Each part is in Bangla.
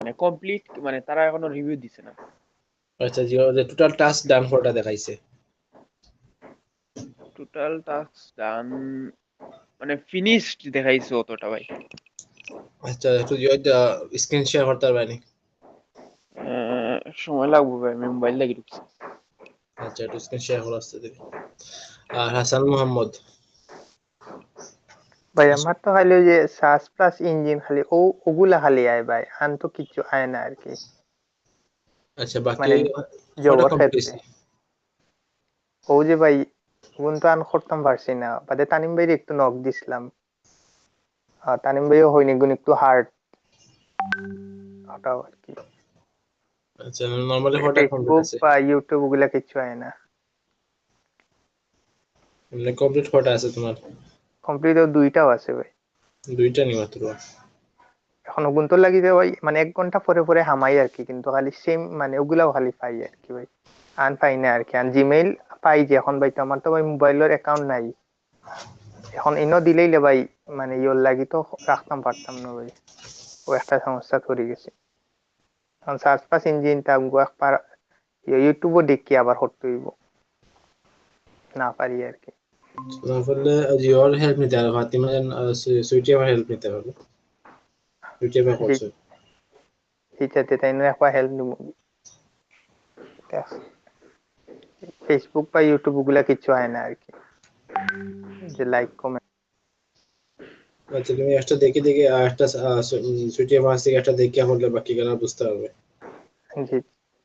মানে কমপ্লিট, মানে তারা এখনো রিভিউ দিছে না। আচ্ছা যে টোটাল টাস্ক ডান কয়টা দেখাইছে? টোটাল টাস্ক ডান মানে ফিনিশড দেখাইছে অতটা ভাই। আচ্ছা একটু স্ক্রিন শেয়ার করতে পারবেন? সময় লাগবে ভাই, আমি মোবাইল লাগি ঢুকছি। আচ্ছা একটু স্ক্রিন শেয়ার করে আসতে দিবি। আর হাসান মোহাম্মদ ভাই আমার তো খালি ওই যে সাস প্লাস ইঞ্জিন খালি ওগুলা খালি আয় ভাই, আন তো কিছু আয় না আর কি, আচ্ছা বাকি মানে কয়টা জবর কমপ্লিট ক্ষেত্রে। হয়েছে? ও যে ভাই ওগুন তো আন করতাম পারছি না, বাদে তানিম ভাই একটু নক দিছিলাম, তানিম ভাইও হয়নি গুণ একটু হার্ড ওটাও আর কি। আচ্ছা নরমালি কয়টা কমপ্লিট ফেসবুক আছে? বা ইউটিউব ওগুলা কিছু আয় না। মানে কমপ্লিট কয়টা আছে তোমার? কমপ্লিট দুইটাও আছে ভাই, দুইটা নি মাত্র? এখন ওগুন তো লাগি যে ভাই মানে 1 ঘন্টা পরে পরে হামাই আর কি, কিন্তু খালি সেম মানে ওগুলাও খালি পাই আর কি ভাই, আন পাই না আর কি। আন জিমেইল পাই যে এখন ভাই, তো আমার তো ভাই মোবাইলের অ্যাকাউন্ট নাই, এখন ইনো দিলেই লে ভাই মানে ইয়োর লাগি তো রাখতাম পারতাম না ভাই, ও একটা সমস্যা করে গেছে। এখন সার্চ পাস ইঞ্জিনটা একবার ইউটিউবও দেখি আবার হটতে হইব, না পারি আর কি। না করলে জিওর হেল্প নিতে হবে, ফাতিমা সুইটি আমার হেল্প নিতে হবে। সুইটি আমার করছে। এইটাতে তাই না একবার হেল্প নিব। ফেসবুক বা ইউটিউব ওগুলা কিছু হয় না আর কি, যে লাইক কমেন্ট। আচ্ছা তুমি একটা দেখে দেখে একটা সুইটি আমার থেকে একটা দেখে হলে বাকি গানা বুঝতে হবে। জি,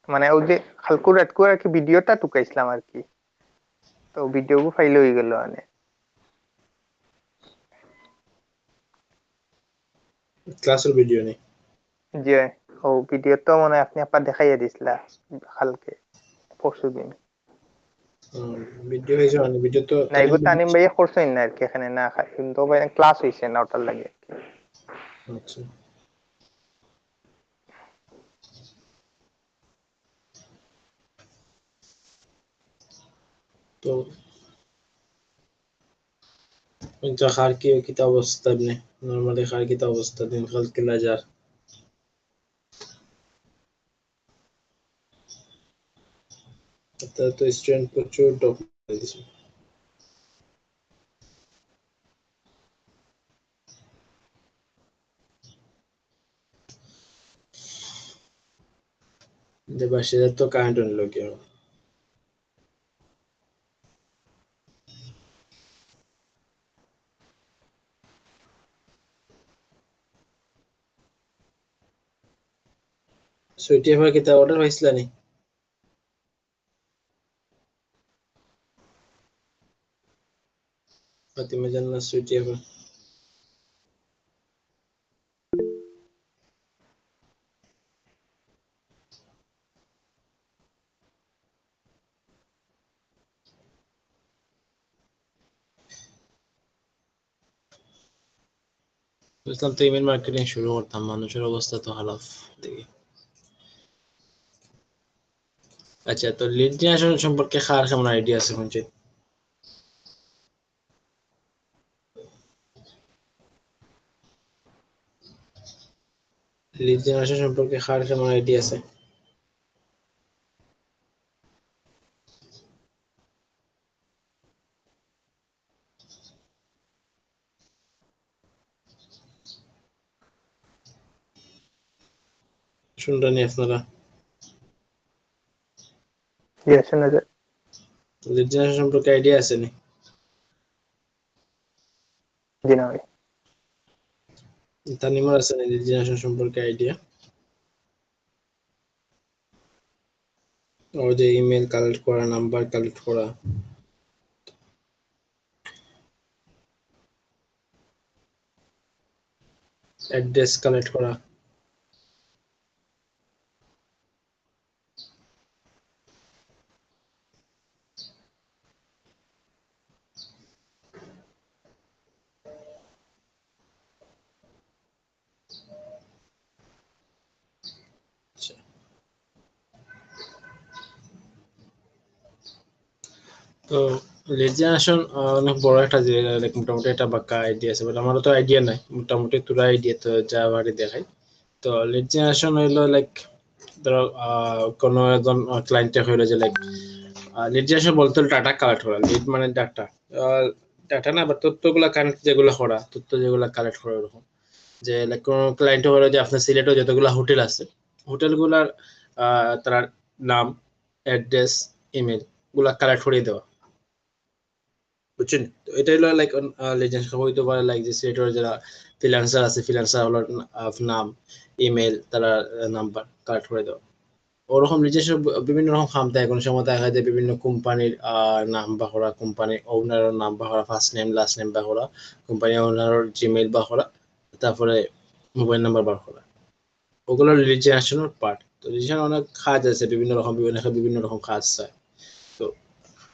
মানে ওই যে হালকু রাতকু আর কি ভিডিওটা টুকাইছিলাম আর কি, তো ভিডিও ফাইল হয়ে গেল মানে। ক্লাসের ভিডিও নেই? যে ও ভিডিও তো মনে হয় আপনি আপনার দেখাইয়া দিছিলা কালকে পরশু দিন। ভিডিও হয়েছে মানে ভিডিও তো না এগুলো তানিম ভাইয়া করছেন না আর কি এখানে, না কিন্তু ভাই ক্লাস হয়েছে না ওটার লাগে আর কি। আচ্ছা তো খার কি কিতা অবস্থা নেই? নরমালি খার কিতা অবস্থা দিনকাল কেলা যার? তো স্টুডেন্ট প্রচুর ডপ দিছে। দেবাশিসের তো কারেন্ট নিল কেউ? সুইটি এবার কিতা অর্ডার হয়েছিল নি? ফাতিমা জান্নাত সুইটি এবার বুঝলাম তো ইমেল মার্কেটিং শুরু করতাম, মানুষের অবস্থা তো হালাফ দেখি। আচ্ছা তো লিড জেনারেশন সম্পর্কে কার কেমন আইডিয়া আছে শুনছি? লিড জেনারেশন সম্পর্কে কার কেমন আইডিয়া আছে? শুনলেন আপনারা? শোনা যায়। লিড জেনারেশন সম্পর্কে আইডিয়া আছে নি? জি না ভাই। তানিমার আছে নি লিড জেনারেশন সম্পর্কে আইডিয়া? ও যে ইমেল কালেক্ট করা, নাম্বার কালেক্ট করা, অ্যাড্রেস কালেক্ট করা। আচ্ছা তো লিড জেনারেশন অনেক বড় একটা যে মোটামুটি একটা বাক্কা আইডিয়া আছে, বাট আমারও তো আইডিয়া নাই। মোটামুটি তোরা আইডিয়া তো যা বাড়ি দেখাই তো লিড জেনারেশন হইলো লাইক ধরো কোনো একজন ক্লায়েন্টে হইলো যে লাইক লিড জেনারেশন বলতে ডাটা কালেক্ট করা। লিড মানে ডাটা, ডাটা না বা তথ্যগুলা কানেক্ট যেগুলো করা, তথ্য যেগুলো কালেক্ট করা এরকম। যে লাইক কোনো ক্লায়েন্ট হলো যে আপনার সিলেটে যতগুলো হোটেল আছে, হোটেলগুলার তার নাম, অ্যাড্রেস, ইমেল গুলা কালেক্ট করে দেওয়া, বুঝছেন? তো এটা হলো লাইক লিজেন্স হইতে পারে লাইক যে সিলেটের যারা ফ্রিল্যান্সার আছে, ফ্রিল্যান্সার হলো নাম, ইমেল, তারা নাম্বার কালেক্ট করে দেওয়া। ওরকম নিজস্ব বিভিন্ন রকম খাম থাকে। কোনো সময় দেখা যায় বিভিন্ন কোম্পানির নাম বা করা, কোম্পানির ওনারের নাম বা করা, ফার্স্ট নেম লাস্ট নেম বা করা, কোম্পানি ওনারের জিমেইল বা করা, তারপরে মোবাইল নাম্বার বার করা, ওগুলো লিড জেনারেশনের পার্ট। তো লিড জেনারেশন অনেক কাজ আছে, বিভিন্ন রকম বিভিন্ন রকম কাজ চায়। তো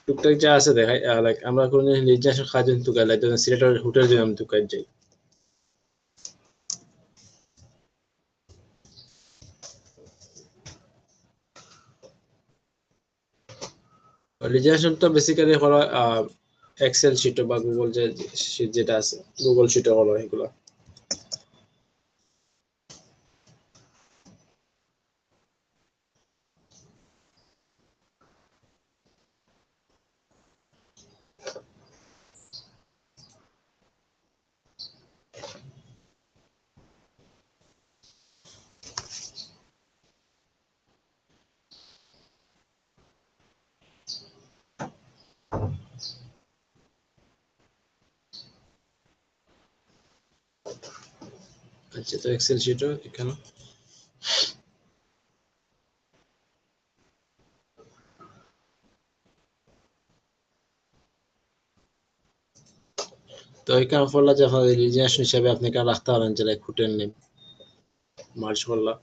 টুকটাক যা আছে দেখাই, লাইক আমরা কোনো লিড জেনারেশন কাজ যদি টুকাই, লাইক সিলেটের হোটেল যদি আমি টুকাই যাই, লিড জেনারেশন তো বেসিক্যালি করা এক্সেল শিটে বা গুগল যে শিট যেটা আছে, গুগল শিটে হলো এগুলো। আচ্ছা, তো এক্সেল শিটও এখানে তো এখানে ফলে যে আপনার রিজনেশন হিসেবে আপনি এখানে রাখতে পারেন যে লাইক হোটেল নেম মার্চ করলাম।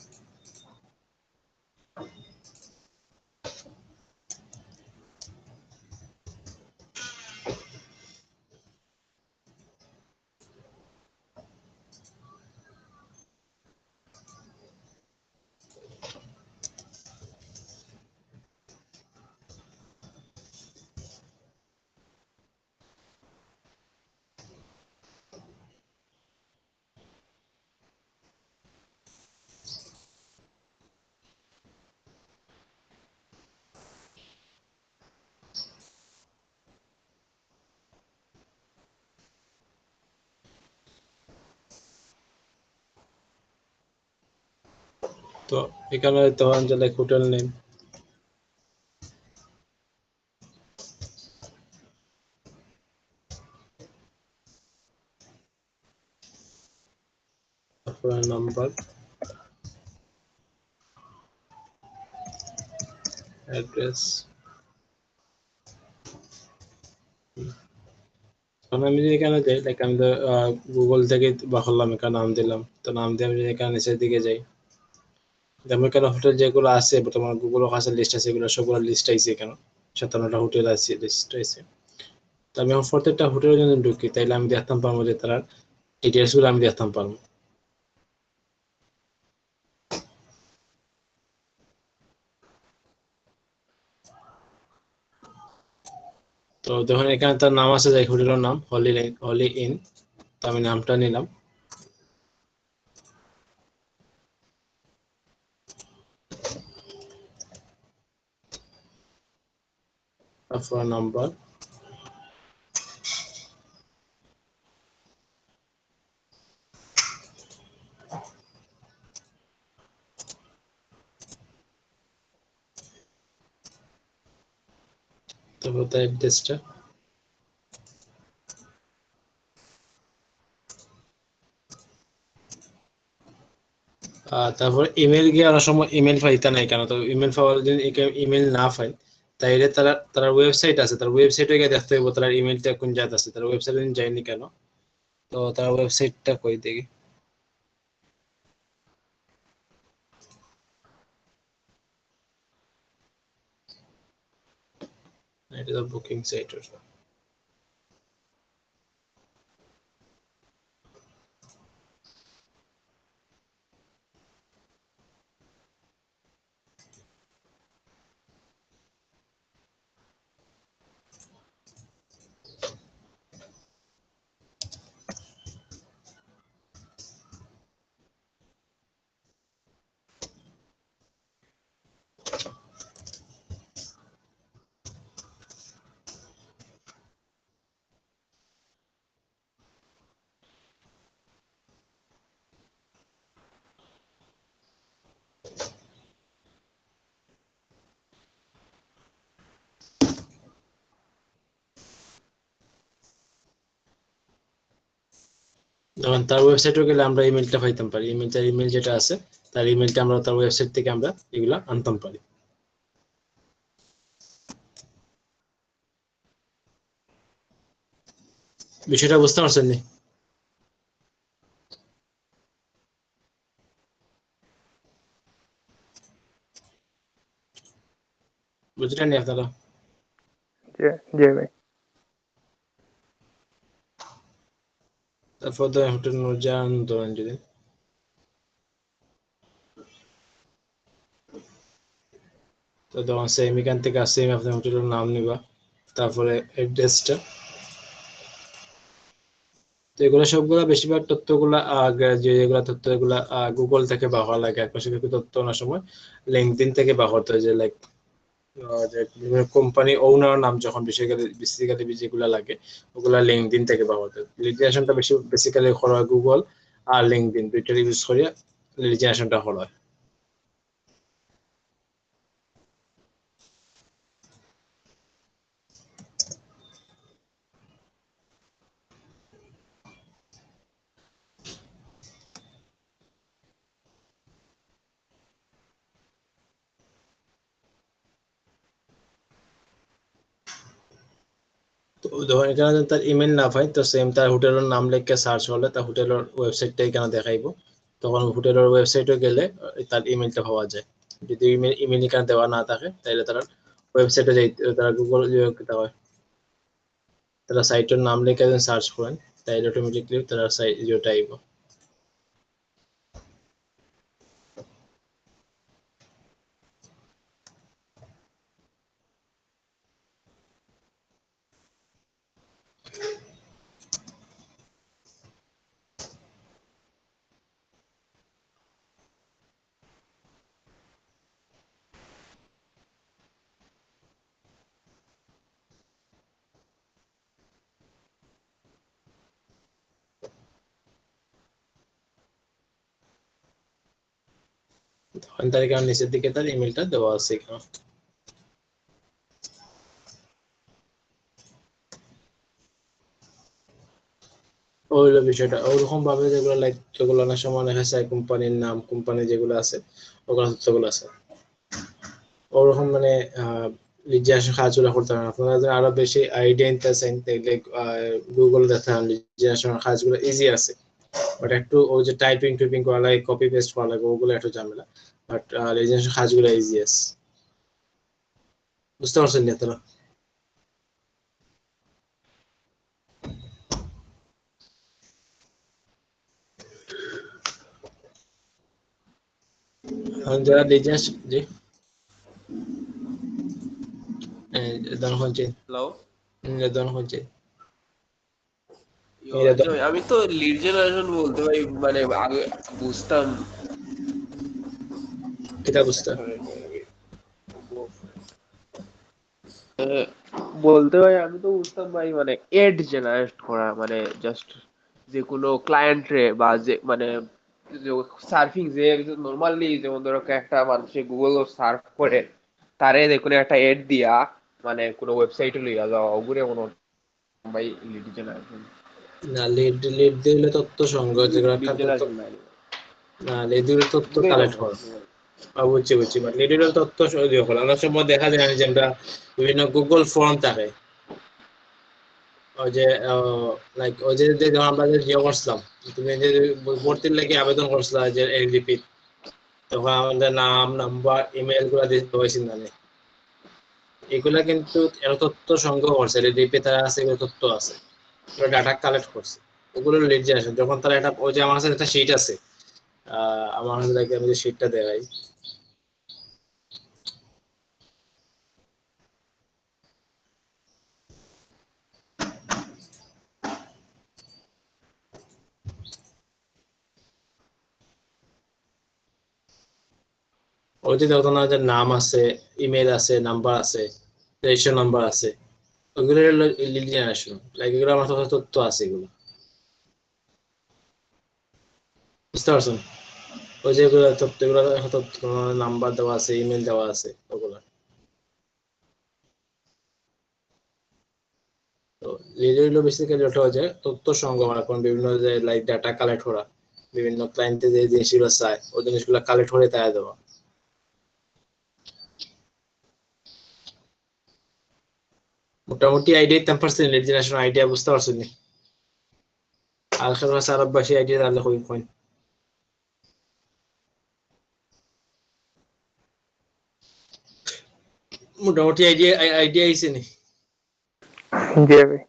তো এখানে তখন যে লাইক হোটেল নেম, তারপরে নাম্বার, অ্যাড্রেস। কারণ আমি যদি এখানে যাই, লাইক আমি তো গুগল থেকে বা করলাম, এখানে নাম দিলাম, তো নাম দিয়ে আমি যদি এখানে নিচের দিকে যাই, যেমন এখানে হোটেল যেগুলো আছে বর্তমানে গুগল কাছে লিস্ট আছে, এগুলো সবগুলো লিস্ট আইছে এখানে 57টা হোটেল আছে, লিস্ট আছে। তো আমি এখন প্রত্যেকটা হোটেলে যদি ঢুকি, তাইলে আমি দেখতাম পারবো যে তার ডিটেলস গুলো আমি দেখতাম পারবো। তো যখন এখানে তার নাম আছে, যে হোটেলের নাম হলি ইন, তো আমি নামটা নিলাম, তারপর নাম্বার, তারপর তার অ্যাড্রেসটা। তারপর ইমেল গিয়ে অনেক সময় ইমেল পাইতে নাই কেন, তো ইমেল পাওয়ার যদি ইমেল না পাই, তাইলে তারা তার ওয়েবসাইট আছে, তার ওয়েবসাইটে গিয়ে দেখতে হবে তার ইমেলটা কোন জায়গাতে আছে, তার ওয়েবসাইটে যায়নি কেন। তো তার ওয়েবসাইটটা কই দেখি, এটা তো বুকিং সাইট। যেমন তার ওয়েবসাইটে গেলে আমরা ইমেলটা পাইতাম পারি, ইমেল যেটা আছে তার ইমেলটা আমরা তার ওয়েবসাইট থেকে আমরা এগুলা আনতাম পারি। বিষয়টা বুঝতে পারছেন নি? বুঝলেন নি আপনারা? জি ভাই। তারপর তো হোটেল নুরজাহান ধরেন যদি, তো তখন সেম এখান থেকে সেম আপনার হোটেলের নাম নিবা, তারপরে অ্যাড্রেসটা। তো এগুলো সবগুলা বেশিরভাগ তথ্যগুলা যেগুলা তথ্য এগুলা গুগল থেকে পাওয়া লাগে, একপাশে কিছু তথ্য অনেক সময় লিঙ্কডইন থেকে পাওয়া হতো, যে লাইক যে কোম্পানি ওনার নাম যখন বেসিক্যালি যেগুলা লাগে ওগুলা লিঙ্কডইন থেকে পাওয়া হতো। লিড জেনারেশনটা বেসিক্যালি করা হয় গুগল আর লিঙ্কডইন দুইটার ইউজ করে লিড জেনারেশনটা করা হয়। তো ধরেন এখানে যদি তার ইমেল না পাই, তো সেম তার হোটেলের নাম লিখে সার্চ করলে তার হোটেলের ওয়েবসাইটটা এখানে দেখাইবো, তখন হোটেলের ওয়েবসাইটে গেলে তার ইমেলটা পাওয়া যায়। যদি ইমেল এখানে দেওয়া না থাকে তাহলে তারা ওয়েবসাইটে যাইতে, তারা গুগল তারা সাইটের নাম লিখে যদি সার্চ করেন তাহলে অটোমেটিকলি তারা সাইট যেটা আইব। তখন তার এখানে নিচের দিকে তার ইমেলটা দেওয়া আছে এখানে। ওইগুলো বিষয়টা ওরকম ভাবে যেগুলো লাইক যেগুলো অনেক সময় দেখা যায় কোম্পানির নাম, কোম্পানি যেগুলো আছে ওগুলো তথ্যগুলো আছে ওরকম মানে লিজিয়াস কাজগুলো করতে হবে। আপনারা যদি আরো বেশি আইডিয়া নিতে চান তাহলে গুগল দেখান লিজিয়াসের কাজগুলো ইজি আছে, বাট একটু ওই যে টাইপিং করা লাগে, কপি পেস্ট করা লাগে, ওগুলো একটু ঝামেলা। বাট লিজিয়াসের কাজগুলো ইজি আছে। বুঝতে পারছেন না তোরা? যারা লিজিয়াস জি দান হচ্ছে হ্যালো। দান হচ্ছে আমি তো লিড জেনারেশন বলতে ভাই মানে আগে বুঝতাম। এটা বুঝতে বলতে ভাই আমি তো বুঝতাম ভাই মানে এড জেনারেট করা মানে জাস্ট যে কোনো ক্লায়েন্ট রে বা যে মানে সার্ফিং যে নর্মালি যেমন ধরো একটা মানুষে গুগল সার্ফ করে তারে যে কোনো একটা এড দিয়া মানে কোনো ওয়েবসাইটে লইয়া যাওয়া ওগুলো মনে হয় ভাই লিড জেনারেশন। না, লিড দিলে তথ্য সংগ্রহ, যেগুলো লিড তথ্য জেনারেশন নাই না লিড দিলে তথ্য ওগুলোই কালেক্ট মনে করা। হয়। বুঝছি বাট লিড দিলে তথ্য সংগ্রহ করা। অনেক সময় দেখা যায় যে আমরা বিভিন্ন গুগল ফর্ম থাকে, ওই যে লাইক ওই যে যখন আমরা যে করছিলাম, তুমি যে ভর্তির লাগে আবেদন করছিলা যে এলডিপি, তখন আমাদের নাম, নাম্বার, ইমেল গুলা দিতে হয়েছিল না? এগুলা কিন্তু এর তথ্য সংগ্রহ করছে, এলডিপি তারা আছে, এগুলো তথ্য আছে, ডাটা কালেক্ট করছে, ওগুলো লিড জেনারেশন। যখন তারা এটা ওই যে আমার কাছে একটা শিট আছে, আমার কাছে লাগে আমি যে শিটটা দেখাই, ওই যে যখন আমাদের নাম আছে, ইমেল আছে, নাম্বার আছে, রেজিস্ট্রেশন নাম্বার আছে, ওগুলো লিড জেনারেশন। লাইক এগুলো আমার কাছে তথ্য আছে এগুলো। বুঝতে পারছেন? ওই যে এগুলো তথ্য, এগুলো তথ্য নাম্বার দেওয়া আছে, ইমেল দেওয়া আছে, ওগুলো তো লিড হইলো বেসিক্যালি ওটা হচ্ছে তথ্য সংগ্রহ করা, কোন বিভিন্ন যে লাইক ডাটা কালেক্ট করা, বিভিন্ন ক্লায়েন্টে যে জিনিসগুলো চায় ওই জিনিসগুলো কালেক্ট করে তাই দেওয়া। মোটামুটি আইডিয়া 10% লিড জেনারেশন আইডিয়া বুঝতে পারছেন নি? আর খেলা সারা বেশি আইডিয়া তাহলে কই কই মোটামুটি আইডিয়া আইডিয়া আইছে নি? জি ভাই।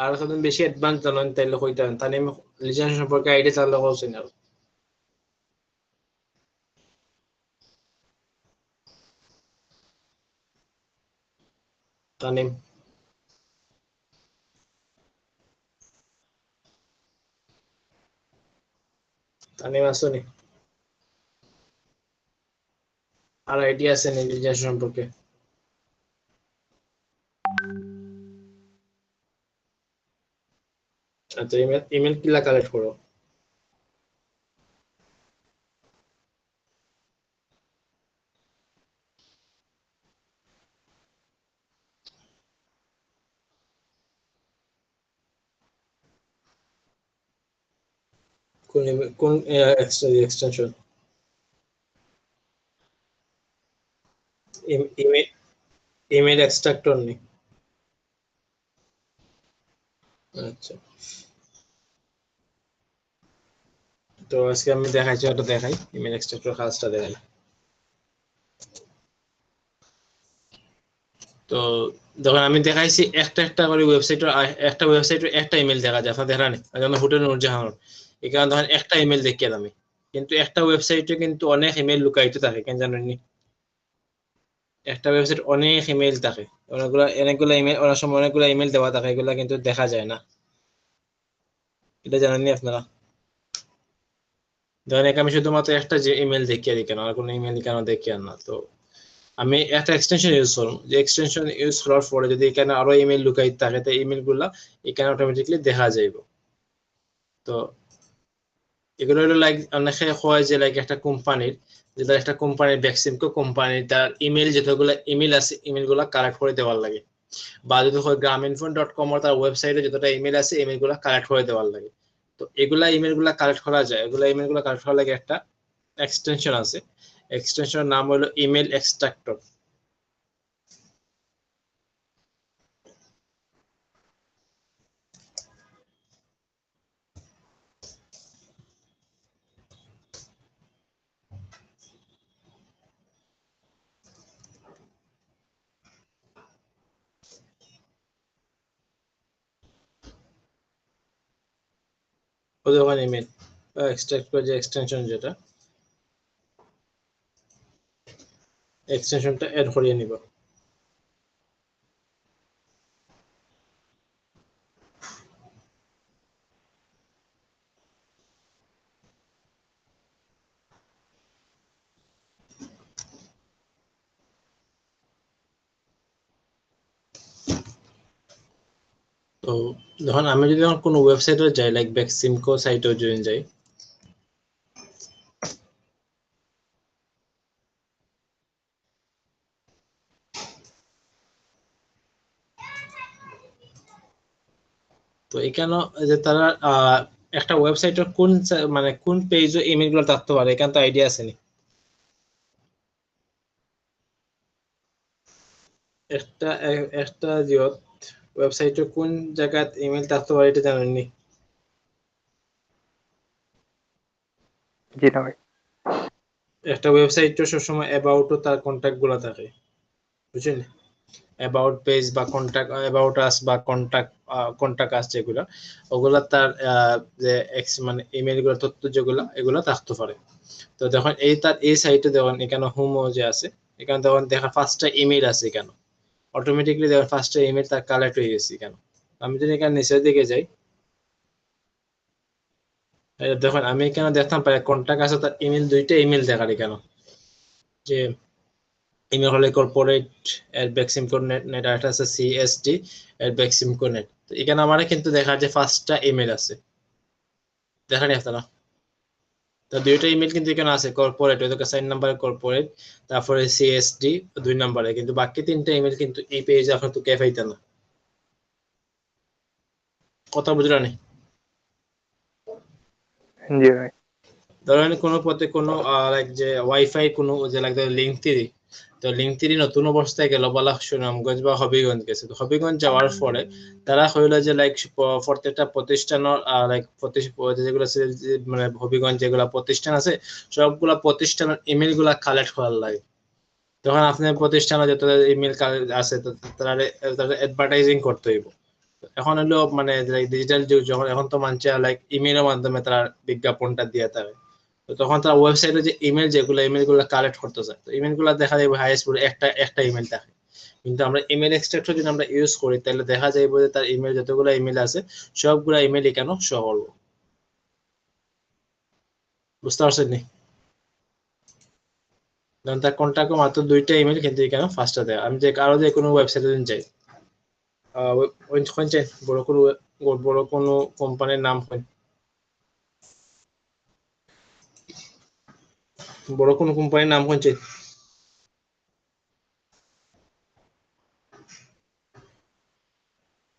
আর যদি বেশি অ্যাডভান্স জানেন তাহলে কইতেন, তাহলে আমি লিড জেনারেশন সম্পর্কে আইডিয়া তাহলে কোসেন আর তানিম তানিম আসুনি আর আইডিয়া আছে নি লিড জেনারেশন সম্পর্কে? আচ্ছা, ইমেল কিলা কালেক্ট করো? কোন এক্সটেনশন? ইমেল ইমেল এক্সট্রাক্টর নি? আচ্ছা, তো আজকে আমি দেখাইছি, ওটা দেখাই ইমেল এক্সট্রাক্টর কাজটা দেখাই। তো যখন আমি দেখাইছি একটা একটা করে ওয়েবসাইটের একটা ওয়েবসাইটের একটা ইমেল দেখা যায়, আপনার দেখা নেই যেমন হোটেল নুরজাহান, এখানে ধরেন একটা ইমেল দেখিয়ে আমি, কিন্তু একটা ওয়েবসাইটে কিন্তু অনেক ইমেল লুকায়িত থাকে, কেন জানেন নি? একটা ওয়েবসাইট অনেক ইমেল থাকে, অনেকগুলো ইমেল, অনেক সময় অনেকগুলো ইমেল দেওয়া থাকে, এগুলা কিন্তু দেখা যায় না, এটা জানেননি আপনারা? ধরেন আমি শুধুমাত্র একটা যে ইমেল দেখিয়ে দিই, কেন আর কোনো ইমেল কেন দেখিয়ে না? তো আমি একটা এক্সটেনশন ইউজ করব, যে এক্সটেনশন ইউজ করার পরে যদি এখানে আরো ইমেল লুকাই থাকে, তো ইমেল গুলা এখানে অটোমেটিকলি দেখা যাইব। তো এগুলো হলো লাইক অনেকে হয় যে লাইক একটা কোম্পানির, যেটা একটা কোম্পানির ভ্যাকসিনকো কোম্পানি তার ইমেল যতগুলো ইমেল আছে ইমেল গুলা কালেক্ট করে দেওয়ার লাগে, বা যদি হয় graminphone.com তার ওয়েবসাইটে যতটা ইমেল আছে ইমেল গুলা কালেক্ট করে দেওয়ার লাগে। তো এগুলা ইমেল গুলা কালেক্ট করা যায়, এগুলা ইমেল গুলা কালেক্ট করার লাগে একটা এক্সটেনশন আছে, এক্সটেনশনের নাম হলো ইমেল এক্সট্রাক্টর। ওদের ওখানে ইমেল এক্সট্রাক্ট করে যে এক্সটেনশন, যেটা এক্সটেনশনটা এড করিয়ে নিব। তো যখন আমি যদি কোনো ওয়েবসাইটে যাই, লাইক ভ্যাকসিমকো সাইটেও যদি যাই, তো এখানে যে তারা একটা ওয়েবসাইটের কোন মানে কোন পেজে ইমেল গুলো থাকতে পারে, এখানে তো আইডিয়া আছে নি? একটা একটা ওয়েবসাইটে কোন জায়গায় ইমেল থাকতে পারে এটা জানেননি? জি না ভাই। একটা ওয়েবসাইটে সবসময় অ্যাবাউট তার কন্টাক্ট গুলো থাকে, বুঝছেন? অ্যাবাউট পেজ বা কন্টাক্ট, অ্যাবাউট আস বা কন্টাক্ট আস, যেগুলো ওগুলা তার যে মানে ইমেল গুলো তথ্য যেগুলো এগুলো থাকতে পারে। তো দেখুন তার এই সাইটে দেখুন এখানে হোম যে আছে, এখানে দেখুন দেখা ফার্স্টটা ইমেল আছে, এখানে অটোমেটিকলি দেখুন ফার্স্টটা ইমেল তার কালেক্ট হয়ে গেছে। কেন আমি যদি এখানে নিচের দিকে যাই, দেখুন আমি এখানে দেখতাম পাই কন্টাক্ট আছে, তার ইমেল দুইটা ইমেল দেখার এখানে, যে ইমেল হলে কর্পোরেট @vaccine.net, আর একটা আছে CSD@vaccine.net। তো এখানে আমার কিন্তু দেখা যায় ফার্স্টটা ইমেল আছে, দেখা নেই আপনারা? তো দুইটা ইমেল কিন্তু এখানে আছে, কর্পোরেট ওই 4 নম্বরে কর্পোরেট, তারপরে CSD 2 নম্বরে, কিন্তু বাকি তিনটা ইমেল কিন্তু এই পেজে আপনার তো কে পাইতেন না। কথা বুঝলানি? জি ভাই। ধরেন কোনো পথে কোনো লাইক যে ওয়াইফাই কোনো যে লাইক লিঙ্ক থ্রি, তো লিঙ্ক থ্রি নতুন অবস্থায় গেল বলা সুনামগঞ্জ বা হবিগঞ্জ গেছে, তো হবিগঞ্জ যাওয়ার পরে তারা হইল যে লাইক প্রত্যেকটা প্রতিষ্ঠানের লাইক যেগুলো আছে মানে হবিগঞ্জ যেগুলা প্রতিষ্ঠান আছে সবগুলা প্রতিষ্ঠানের ইমেল গুলা কালেক্ট করার লাগে। তখন আপনার প্রতিষ্ঠানে যত ইমেল আছে তারা অ্যাডভার্টাইজিং করতে হইব। এখন হলো মানে ডিজিটাল যুগ, যখন এখন তো মানুষ লাইক ইমেলের মাধ্যমে তারা বিজ্ঞাপনটা দিয়ে থাকে, তো তখন তারা ওয়েবসাইটে যে ইমেল গুলো কালেক্ট করতে চায়, তো ইমেল গুলো দেখা যাবে হাইয়েস্ট পুরো একটা ইমেল থাকে। কিন্তু আমরা ইমেল এক্সট্রাক্টর যদি আমরা ইউজ করি তাহলে দেখা যাবে যে তার ইমেল যতগুলো ইমেল আছে সবগুলা ইমেলই কেন শো করবো। বুঝতে পারছেন নি? কারণ তার কন্ট্যাক্ট মাত্র 2টা ইমেল, কিন্তু এখানে ফার্স্টটা দেয়। আমি যে কারো যে কোনো ওয়েবসাইটে যাই বড় কোনো কোম্পানির নাম হয়, বড় কোনো কোম্পানির নাম হচ্ছে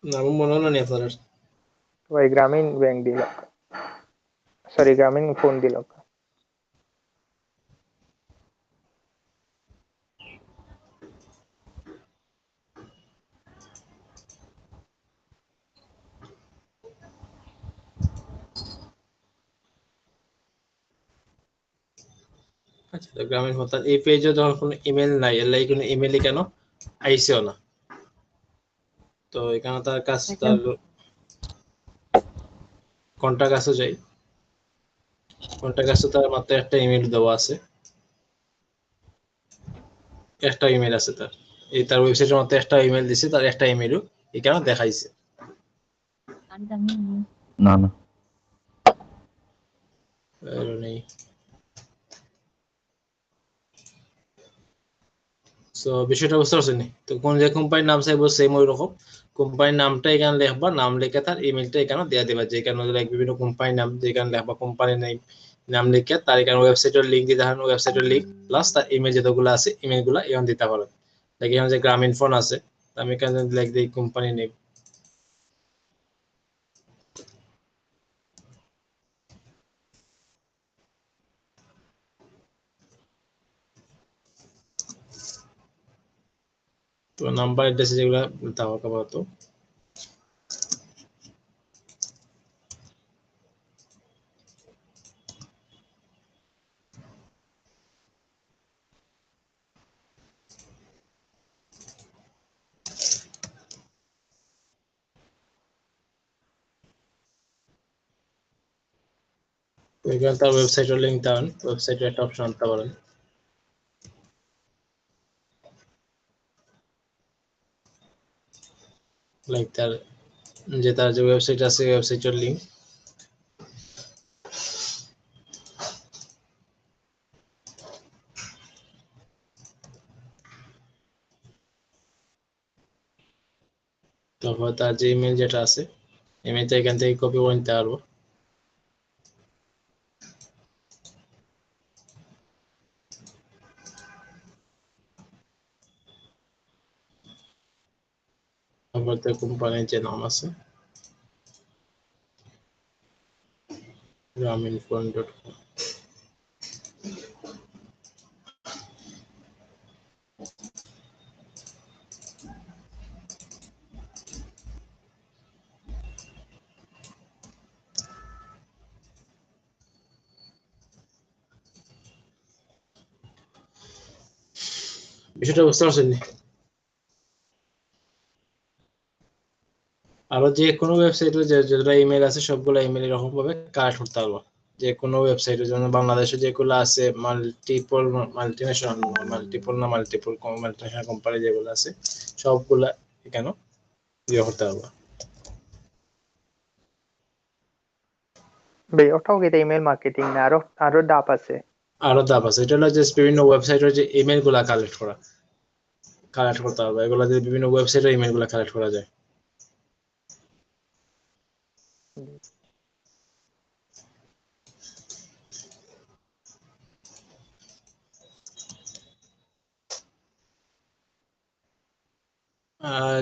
নাম মনে হলো নি আপনার? ভাই গ্রামীণ ব্যাংক দিল, সরি গ্রামীণ ফোন দিল। আচ্ছা, তো গ্রামীণ ফোন, তার এই পেজে যখন কোনো ইমেল নাই, এর লাগি কোনো ইমেলই কেন আইসেও না। তো এখানে তার কাছ তার কন্টাক্ট আছে যাই, কন্টাক্ট আছে তার মাত্র একটা ইমেল দেওয়া আছে, একটা ইমেল আছে তার, এই তার ওয়েবসাইটের মধ্যে একটা ইমেল দিছে, তার একটা ইমেলও এখানে দেখাইছে। না না আর নেই। সো বিষয়টা বুঝতে পারছেন নি? তো কোন যে কোম্পানির নাম চাইবো সেম ওই রকম কোম্পানির নামটা এখানে লিখবা, নাম লিখে তার ইমেলটা এখানে দেওয়া দেবা, যেখানে লাইক বিভিন্ন কোম্পানির নাম যেখানে লিখবা, কোম্পানির নাম লিখে তার এখানে ওয়েবসাইটের লিঙ্ক দিয়ে দেখানো, ওয়েবসাইটের লিঙ্ক প্লাস তার ইমেল যতগুলো আছে ইমেল গুলা এখানে দিতে পারো। লাইক এখানে যে গ্রামীণ ফোন আছে, আমি এখানে লাইক দিই কোম্পানি নেম, তো নাম্বার অ্যাড্রেস যেগুলো দেওয়া আপাতত। তো এখানে তার ওয়েবসাইটের লিঙ্ক দেন, ওয়েবসাইটের একটা অপশন আনতে পারেন, লাইক তার যে ওয়েবসাইট আছে ওয়েবসাইটের লিঙ্ক। তারপর তার যে ইমেল যেটা আছে ইমেলটা এখান থেকে কপি করে নিতে পারবো। তারপর তার কোম্পানির যে নাম আছে graminphone.com, বিষয়টা বুঝতে পারছেন নি? আরো যে কোনো ওয়েবসাইটে যেগুলো ইমেল আছে সবগুলো ইমেল এরকম ভাবে কালেক্ট করতে পারবো। যে কোনো ওয়েবসাইটের জন্য বাংলাদেশে যেগুলো আছে মাল্টিনেশনাল কোম্পানি যেগুলো আছে সবগুলা এখানে ইয়ে করতে পারবো। ভাই ওটাও কি ইমেল মার্কেটিং না, আরো আরো ডাপ আছে? আরো ধাপ আছে, এটা হলো জাস্ট বিভিন্ন ওয়েবসাইটের যে ইমেল গুলা কালেক্ট করতে হবে, এগুলো দিয়ে বিভিন্ন ওয়েবসাইটের ইমেল গুলা কালেক্ট করা যায়।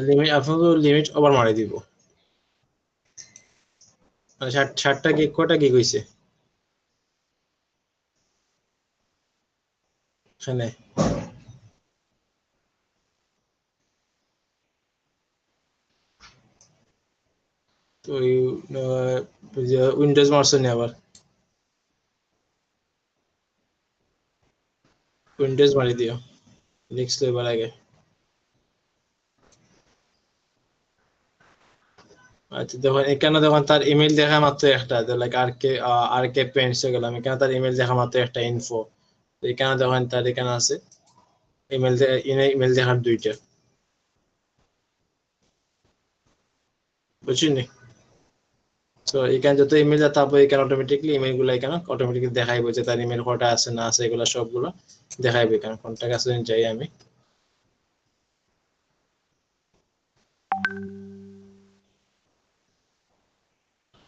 লিমিট আপনাকে লিমিট ওভার মারি দিব। 60টা গিগ কয়টা গিগ হইছে এখানে তো উইন্ডোজ মারছো নি আবার উইন্ডোজ মারি দিও নেক্সট লেবার আগে আচ্ছা দেখুন এখানে দেখুন তার ইমেল দেখা মাত্র একটা লাইক আর কে পেন্টসে গেলাম এখানে তার ইমেল দেখা মাত্র একটা ইনফো এখানে দেখুন তার এখানে আছে ইমেল দেখার দুইটা বুঝছেন সো এখানে যত ইমেল যা তারপর এখানে অটোমেটিকলি ইমেল গুলো এখানে অটোমেটিকলি দেখাইবো যে তার ইমেল কটা আছে না আছে এগুলো সবগুলো দেখাইবে এখানে কন্টাক্ট আছে যাই আমি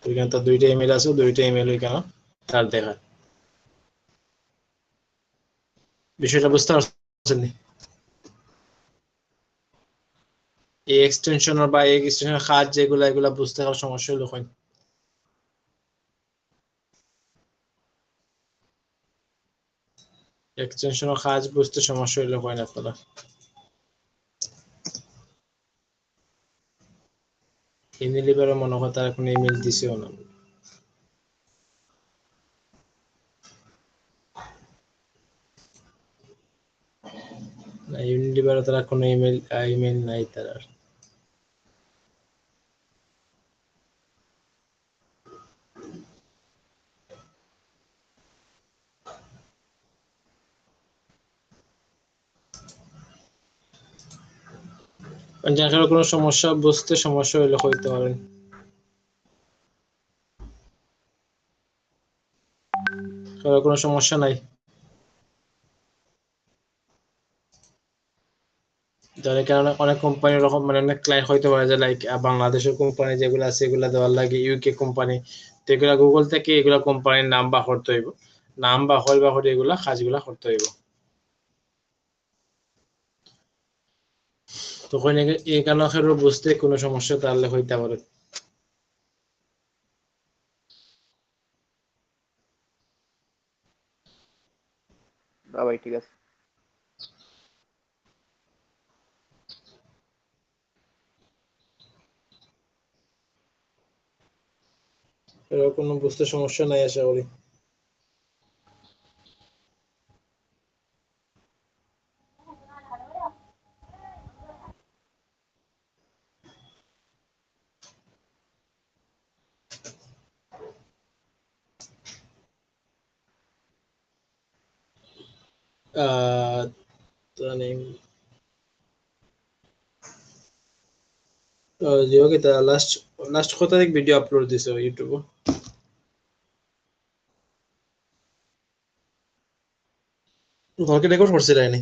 এখানে তো দুইটা ইমেল আছে দুইটা ইমেল এখানে তার দেখা বিষয়টা বুঝতে পারছেন এই এক্সটেনশন বা এই এক্সটেনশনের কাজ যেগুলো এগুলো বুঝতে পারার সমস্যা হলো হয় এক্সটেনশনের কাজ বুঝতে সমস্যা হলো হয় না আপনারা ইউনিলিভারে মনে হয় তার এখন ইমেল দিছেও না ইউনিলিভারে তারা কোনো ইমেল নাই তার যার কোনো সমস্যা বুঝতে সমস্যা হলে হইতে পারেন কারো কোনো সমস্যা নাই যার কারণে অনেক কোম্পানি এরকম মানে অনেক ক্লায়েন্ট হইতে পারে যে লাইক বাংলাদেশের কোম্পানি যেগুলো আছে এগুলা দেওয়ার লাগে ইউকে কোম্পানি তো এগুলা গুগল থেকে এগুলা কোম্পানির নাম বা করতে হইব নাম বা হল বা করে এগুলা কাজগুলা করতে হইব তখন এই কারণে বুঝতে কোনো সমস্যা তাহলে হইতে পারে না ভাই ঠিক আছে এর কোনো বুঝতে সমস্যা নাই আশা করি মানে জিওকে তা লাস্ট লাস্ট কত তারিখ ভিডিও আপলোড দিছো ইউটিউবে কালকে রেকর্ড করছিল নাকি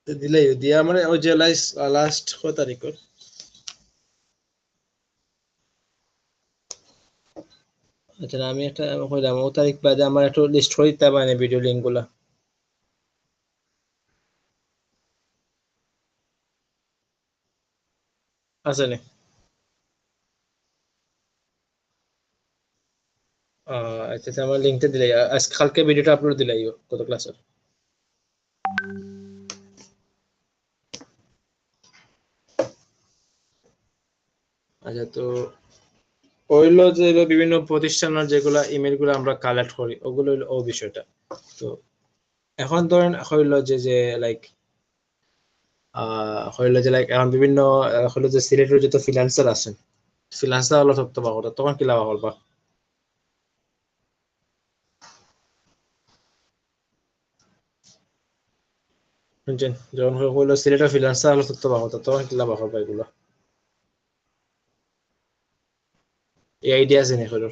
দিলাই দিয়া মানে ওই যে লাস্ট কত তারিখ আচ্ছা আমি একটা কইলাম ও তারিখ বাদে আমার একটু লিস্ট করে দিতে মানে ভিডিও লিংক গুলা আছে নি আচ্ছা আচ্ছা, আমার লিংকটা দিলাই আজকে কালকে ভিডিওটা আপলোড দিলাই কত ক্লাসের আচ্ছা তো ওইলো যে হলো বিভিন্ন প্রতিষ্ঠানের যেগুলা ইমেল গুলো আমরা কালেক্ট করি ওগুলো হলো ও বিষয়টা তো এখন ধরেন হইলো যে লাইক হইলো যে লাইক এখন বিভিন্ন হইলো যে সিলেটের যত ফ্রিল্যান্সার আছেন ফ্রিল্যান্সার হলো থাকতে পারো তখন কি লাভ করবা শুনছেন যখন হইলো সিলেটের ফ্রিল্যান্সার হলো থাকতে পারো তখন কি লাভ করবা এগুলো এই আইডিয়া আছে নি হইলো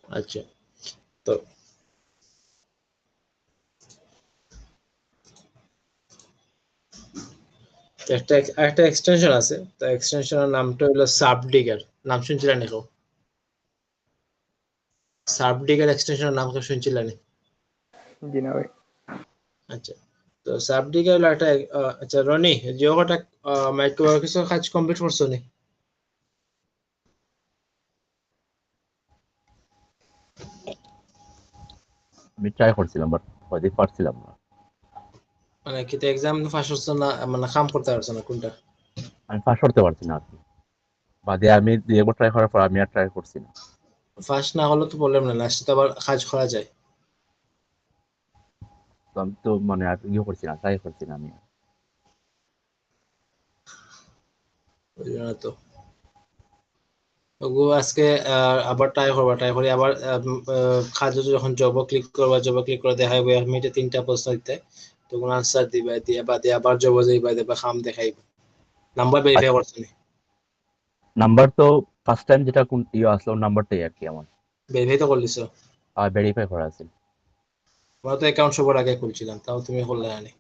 আচ্ছা তো একটা একটা এক্সটেনশন আছে তো এক্সটেনশনের নামটা হলো সাবডিগার নাম শুনছিলেন নাকি সাবডিগার এক্সটেনশনের নাম কেউ শুনছিলেন জি না ভাই আচ্ছা তো সাবডিগার হলো একটা আচ্ছা রনি জিওটা মাইক্রো কিছু কাজ কমপ্লিট করছো নি? আমি ট্রাই করছিলাম বাট হয়তো পারছিলাম না। মানে কি এক্সাম ফাঁস হচ্ছে না মানে কাম করতে পারছো না কোনটা? আমি পাস করতে পারছি না আর কি, বাদে আমি দুই একবার ট্রাই করার পর আমি আর ট্রাই করছি না। ফার্স্ট না হলে তো প্রবলেম না, লাস্টে তো আবার কাজ করা যায়। তো আমি তো মানে আর ইয়ে করছি না, ট্রাই করছি না আমি। ওই জন্য তো ওগো আজকে আবার ট্রাই করি আবার কাজ যখন জব ক্লিক করে দেখা হবে মিনিটে 3টা প্রশ্ন দিতে, তখন আনসার দিবা দিয়ে বাদে আবার জব যাইবা দেবা খাম দেখাইবা নাম্বার ভেরিফাই করছো নি? নাম্বার তো ফার্স্ট টাইম যেটা কোন ইয়ে আসলো নাম্বারটাই আর কি আমার, ভেরিফাই তো করলিছো? আর ভেরিফাই করা আছে। তোমার তো অ্যাকাউন্ট সবার আগে খুলছিলাম, তাও তুমি করলে না।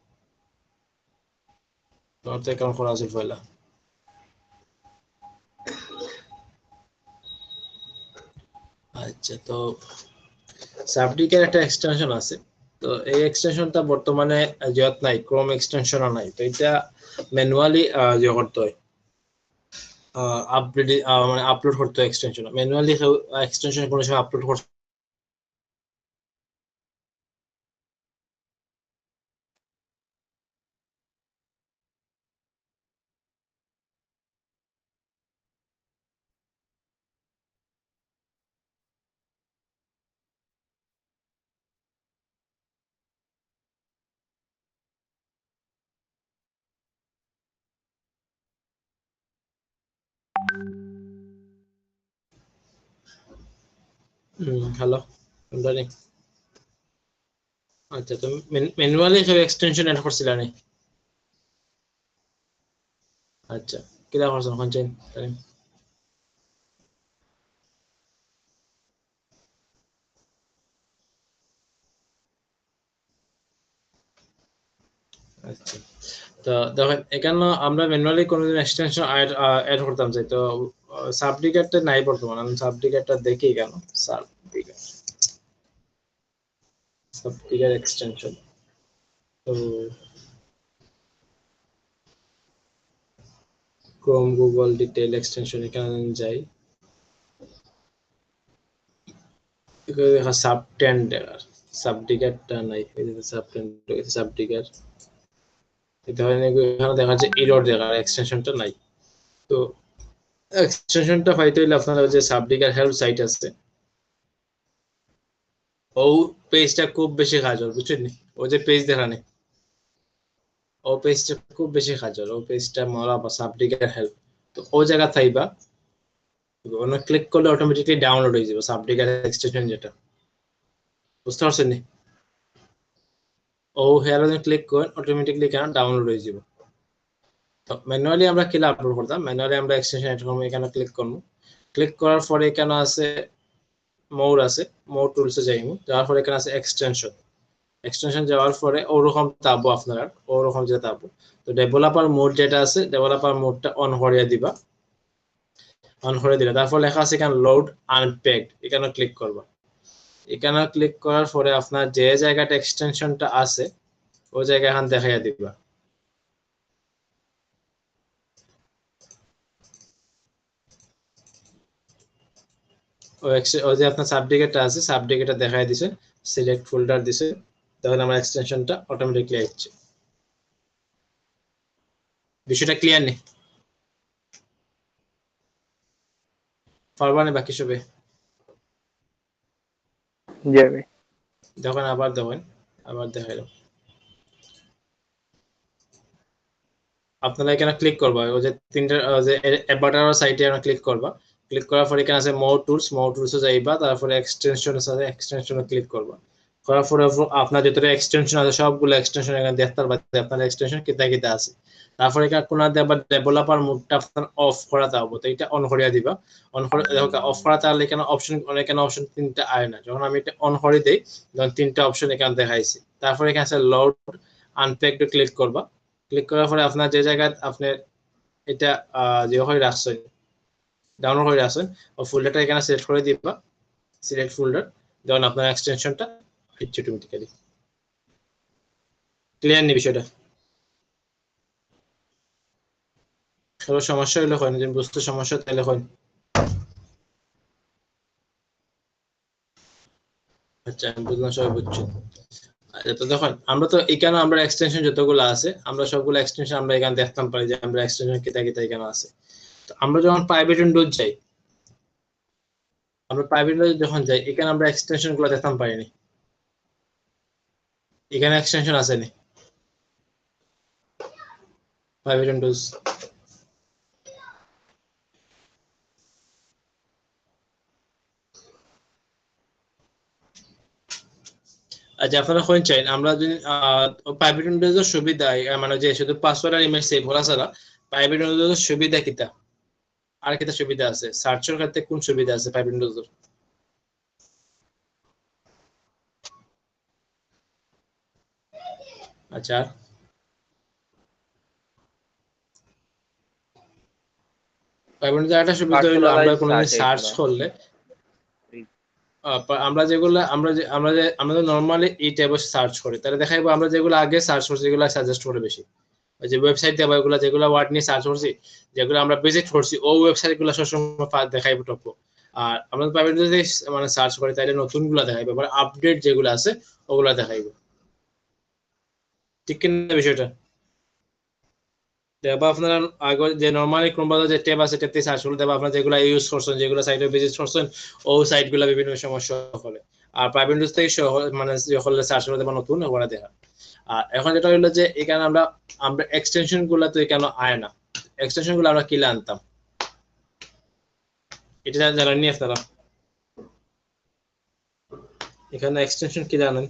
তোমার তো অ্যাকাউন্ট করা আছে পয়লা। আচ্ছা, তো সাবডিকের একটা এক্সটেনশন আছে, তো এই এক্সটেনশনটা বর্তমানে জিওত নাই, ক্রোম এক্সটেনশনও নাই, তো এটা ম্যানুয়ালি ইয়ে করতে হয়, আপডেট মানে আপলোড করতে হয় এক্সটেনশন। ম্যানুয়ালি এক্সটেনশন কোনো সময় আপলোড করতে হ্যালো জানি। আচ্ছা, তো ম্যানুয়ালি এক্সটেনশন এড করছিলা নি? আচ্ছা, কিরা করছেন এখন চেন তাই? আচ্ছা, তো দেখেন এখানে আমরা ম্যানুয়ালি কোনোদিন এক্সটেনশন অ্যাড করতাম চাই, তো সাবডিকেটটা নাই বর্তমানে। আমি সাবডিকেটটা দেখি কেন, সাবডিকেট এক্সটেনশন, তো ক্রোম গুগল ডিটেইল এক্সটেনশন এখানে যাই, এখানে দেখা সাবটেন্ডার, সাবডিকেটটা নাই, এই যে সাবডিকেট এটা হয় না, এখানে দেখা যাচ্ছে এরর দেখা এক্সটেনশনটা নাই। তো এক্সটেনশনটা পাইতে হইলে আপনার যে সাবডিকেট হেল্প সাইট আছে, ও পেজটা খুব বেশি কাজল বুঝছেন নি? ও যে পেজ দেখা নেই, ও পেজটা খুব বেশি কাজল, ও পেজটা মরা বা সাবডিকেট হেল্প, তো ও জায়গা থাইবা ওখানে ক্লিক করলে অটোমেটিকলি ডাউনলোড হয়ে যাবে সাবডিকেট এক্সটেনশন যেটা, বুঝতে পারছেন নি? ও হেয়ার ক্লিক করেন অটোমেটিকলি কেন ডাউনলোড হয়ে যাবে। তো ম্যানুয়ালি আমরা কিলা আপলোড করতাম, ম্যানুয়ালি আমরা এক্সটেনশন এড করবো, এখানে ক্লিক করবো, ক্লিক করার পরে এখানে আছে মোর আছে, মোর টুলসে যাইমু, যাওয়ার পরে এখানে আছে এক্সটেনশন, এক্সটেনশন যাওয়ার পরে ওরকম তাবো আপনারা, ওরকম যে তাবো, তো ডেভেলপার মোড যেটা আছে ডেভেলপার মোডটা অন করিয়ে দিবা, অন করে দিলে তারপর লেখা আছে এখানে লোড আনপ্যাকড, এখানে ক্লিক করবা, এখানে ক্লিক করার পরে আপনার যে জায়গাটা এক্সটেনশনটা আছে ওই জায়গা এখানে দেখাইয়া দিবা। ওই যে আপনার সাবডিকেটটা আছে, সাবডিকেটটা দেখাই দিছে, সিলেক্ট ফোল্ডার দিছে, তাহলে আমার এক্সটেনশনটা অটোমেটিকলি আসছে। বিষয়টা ক্লিয়ার নেই? পারবা না বাকি সবে? জি ভাই। দেখেন আবার দেখেন, আবার দেখাইলাম, আপনারা এখানে ক্লিক করবা, ওই যে তিনটা যে অ্যাবাউটার সাইটে আমরা ক্লিক করবা, ক্লিক করার পরে এখানে আছে মোর টুলসে যাইবা, তারপরে এক্সটেনশন আছে, এক্সটেনশনে ক্লিক করবা, করার পরে আপনার যতটা এক্সটেনশন আছে সবগুলো এক্সটেনশন এখানে দেখতে পারবেন আপনার এক্সটেনশন কিতা কিতা আছে। তারপরে এখানে কোন আবার ডেভেলপার মোডটা আপনার অফ করাতে হবে, তো এটা অন করিয়া দিবা, অন করে অফ করাতে হলে এখানে অপশন এখানে অপশন তিনটা আয় না, যখন আমি এটা অন করে দেই তখন তিনটা অপশন এখানে দেখাইছি। তারপরে এখানে আছে লোড আনপ্যাকড ক্লিক করবা, ক্লিক করার পরে আপনার যে জায়গায় আপনি এটা যে হয়ে রাখছেন, ডাউনলোড করে রাখছেন, ও ফোল্ডারটা এখানে সিলেক্ট করে দিবা, সিলেক্ট ফোল্ডার, যখন আপনার এক্সটেনশনটা হচ্ছে অটোমেটিক্যালি। ক্লিয়ার নি বিষয়টা? কারো সমস্যা হইলে হয়, যদি বুঝতে সমস্যা তাহলে হয়। আচ্ছা, আমি বুঝলাম, সবাই বুঝছো। আচ্ছা, তো দেখুন আমরা তো এখানে আমরা এক্সটেনশন যতগুলো আছে আমরা সবগুলো এক্সটেনশন আমরা এখানে দেখতাম পারি যে আমরা এক্সটেনশন কিতা কিতা এখানে আছে। তো আমরা যখন প্রাইভেট উইন্ডোজ যাই, আমরা প্রাইভেট উইন্ডোজ যখন যাই এখানে আমরা এক্সটেনশন গুলো দেখতাম পারিনি। এখানে এক্সটেনশন আছে নি প্রাইভেট উইন্ডোজ? আচ্ছা, আপনারা কোন চাই আমরা যদি প্রাইভেট উইন্ডোজের সুবিধা মানে যে শুধু পাসওয়ার্ড আর ইমেজ সেভ করা ছাড়া প্রাইভেট উইন্ডোজের সুবিধা কিতা, আর কিতা সুবিধা আছে, সার্চের ক্ষেত্রে কোন সুবিধা আছে প্রাইভেট উইন্ডোজের? আচ্ছা, প্রাইভেট উইন্ডোজের একটা সুবিধা হলো আমরা পার্সোনালাইজ কোনোদিন সার্চ সার্চ এগুলা। করলে আমরা যেগুলো আমরা নরমালি এই ট্যাবে সার্চ করি তাহলে দেখাইবো আমরা যেগুলো আগে সার্চ করছি যেগুলো সাজেস্ট করে বেশি, ওই যে ওয়েবসাইট দেবা এগুলো যেগুলো ওয়ার্ড নিয়ে সার্চ করছি যেগুলো আমরা ভিজিট করছি ও ওয়েবসাইট গুলো সবসময় দেখাইবো টপ। আর আমরা প্রাইভেট যদি মানে সার্চ করি তাহলে নতুন গুলা দেখাইবো, মানে আপডেট যেগুলো আছে ওগুলা দেখাইবো। ঠিক কিনা বিষয়টা? দেবা আপনারা আগে যে নরমালি ক্রোম ব্রাউজার যে ট্যাব আছে ট্যাবতে সার্চ করলে দেবা আপনারা যেগুলো ইউজ করছেন যেগুলো সাইটে ভিজিট করছেন ও সাইটগুলো বিভিন্ন সমস্যা করে। আর প্রাইভেট নিউজ থেকে মানে হলে সার্চ করে দেবা নতুন ওগুলা দেখা। আর এখন যেটা হলো যে এখানে আমরা আমরা এক্সটেনশন গুলা তো এখানে আয় না, এক্সটেনশন গুলো আমরা কিলে আনতাম, এটা জানেননি আপনারা? এখানে এক্সটেনশন কি জানেন?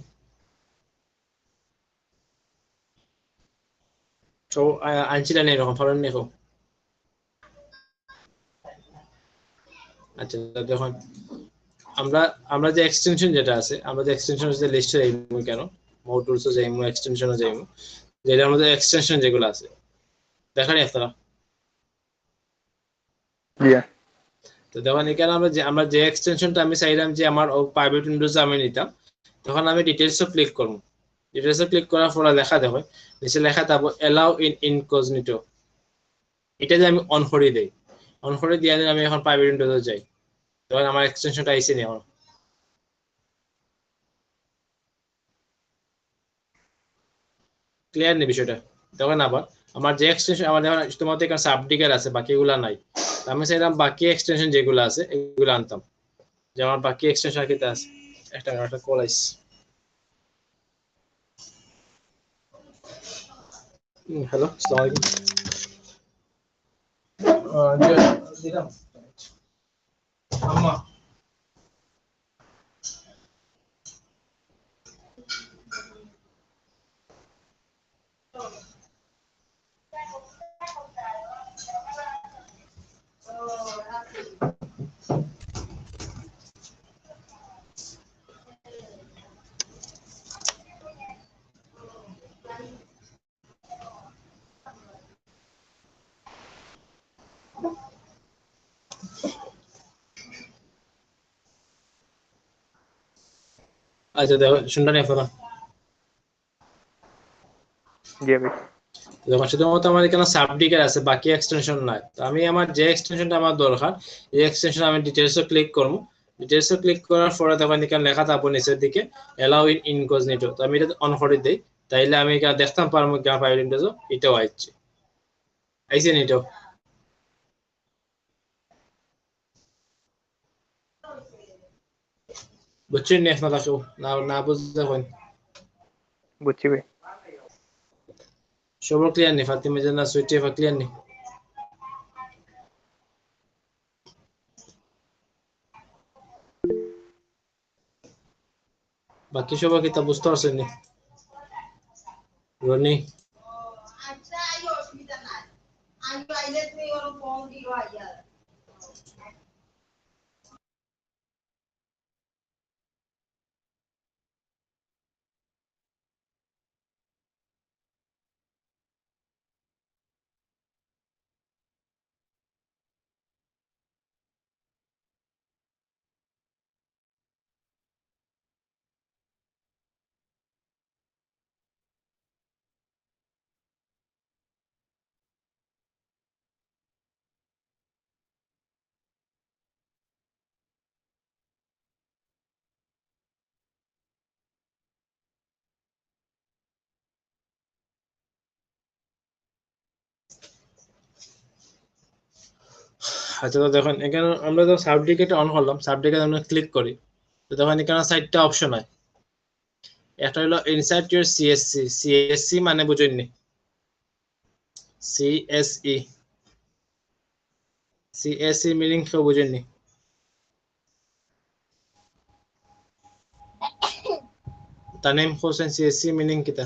তো আনছিলেন এরকম ফরেন দেখো। আচ্ছা, দেখুন আমরা আমরা যে এক্সটেনশন যেটা আছে আমরা যে এক্সটেনশন যে লিস্টে যাইবো কেন মোড টুলসে যাইবো এক্সটেনশনে যাইবো যেটা আমাদের এক্সটেনশন যেগুলো আছে দেখানি আপনারা? জি তো দেখুন এখানে আমরা যে এক্সটেনশনটা আমি চাইলাম যে আমার প্রাইভেট উইন্ডোজে আমি নিতাম, তখন আমি ডিটেইলসে ক্লিক করব। ডিটেইলসে ক্লিক করার পরে লেখা দেখো নিচে লেখা থাকবো এলাও ইন ইনকগনিটো, এটা যে আমি অন করে দেই, অন করে দিয়ে আমি এখন প্রাইভেট উইন্ডোজে যাই, তখন আমার এক্সটেনশনটা আইছে নি এখন? ক্লিয়ার নি বিষয়টা? দেখেন আবার আমার যে এক্সটেনশন আমার যেমন তোমাদের এখানে সাবডিগার আছে বাকিগুলা নাই, তো আমি চাইলাম বাকি এক্সটেনশন যেগুলো আছে এগুলো আনতাম, যে আমার বাকি এক্সটেনশন কিটা আছে। একটা কল আইছে। হ্যালো, আসসালামু আলাইকুম। দিলাম আম্মা। আচ্ছা দেখো শুনটা নেই আপনারা? জি ভাই। যখন শুধুমাত্র আমার এখানে সাবডিগার আছে বাকি এক্সটেনশন নাই, তো আমি আমার যে এক্সটেনশনটা আমার দরকার এই এক্সটেনশন আমি ডিটেইলসে ক্লিক করব। ডিটেইলসে ক্লিক করার পরে তখন এখানে লেখা থাকবে নিচের দিকে এলাও ইন ইনকগনিটো, তো আমি এটা অন করে দেই, তাইলে আমি এখানে দেখতাম পারবো গ্রাফ আইডেন্টিটি এটাও আইছে, আইছে নি এটাও? বুঝছেন নি আপনারা কেউ? না না বুঝতে হয় বুঝছি ভাই। সবার ক্লিয়ার নি? ফাতিমা জান্নাত সুইটি ক্লিয়ার নি? বাকি সবাই কি তা বুঝতে পারছেন নি? রনি আচ্ছা, তো দেখুন এখানে আমরা তো সাবডিকেট অন করলাম, সাবডিকেট আমরা ক্লিক করি, তো দেখুন এখানে 4টা অপশন হয়। একটা হলো ইনসার্ট ইউর সিএসসি। সিএসসি মানে বুঝেননি? সিএসই, সিএসসি মিনিং কেউ বুঝেননি? তানিম হোসেন, সিএসসি মিনিং কিটা?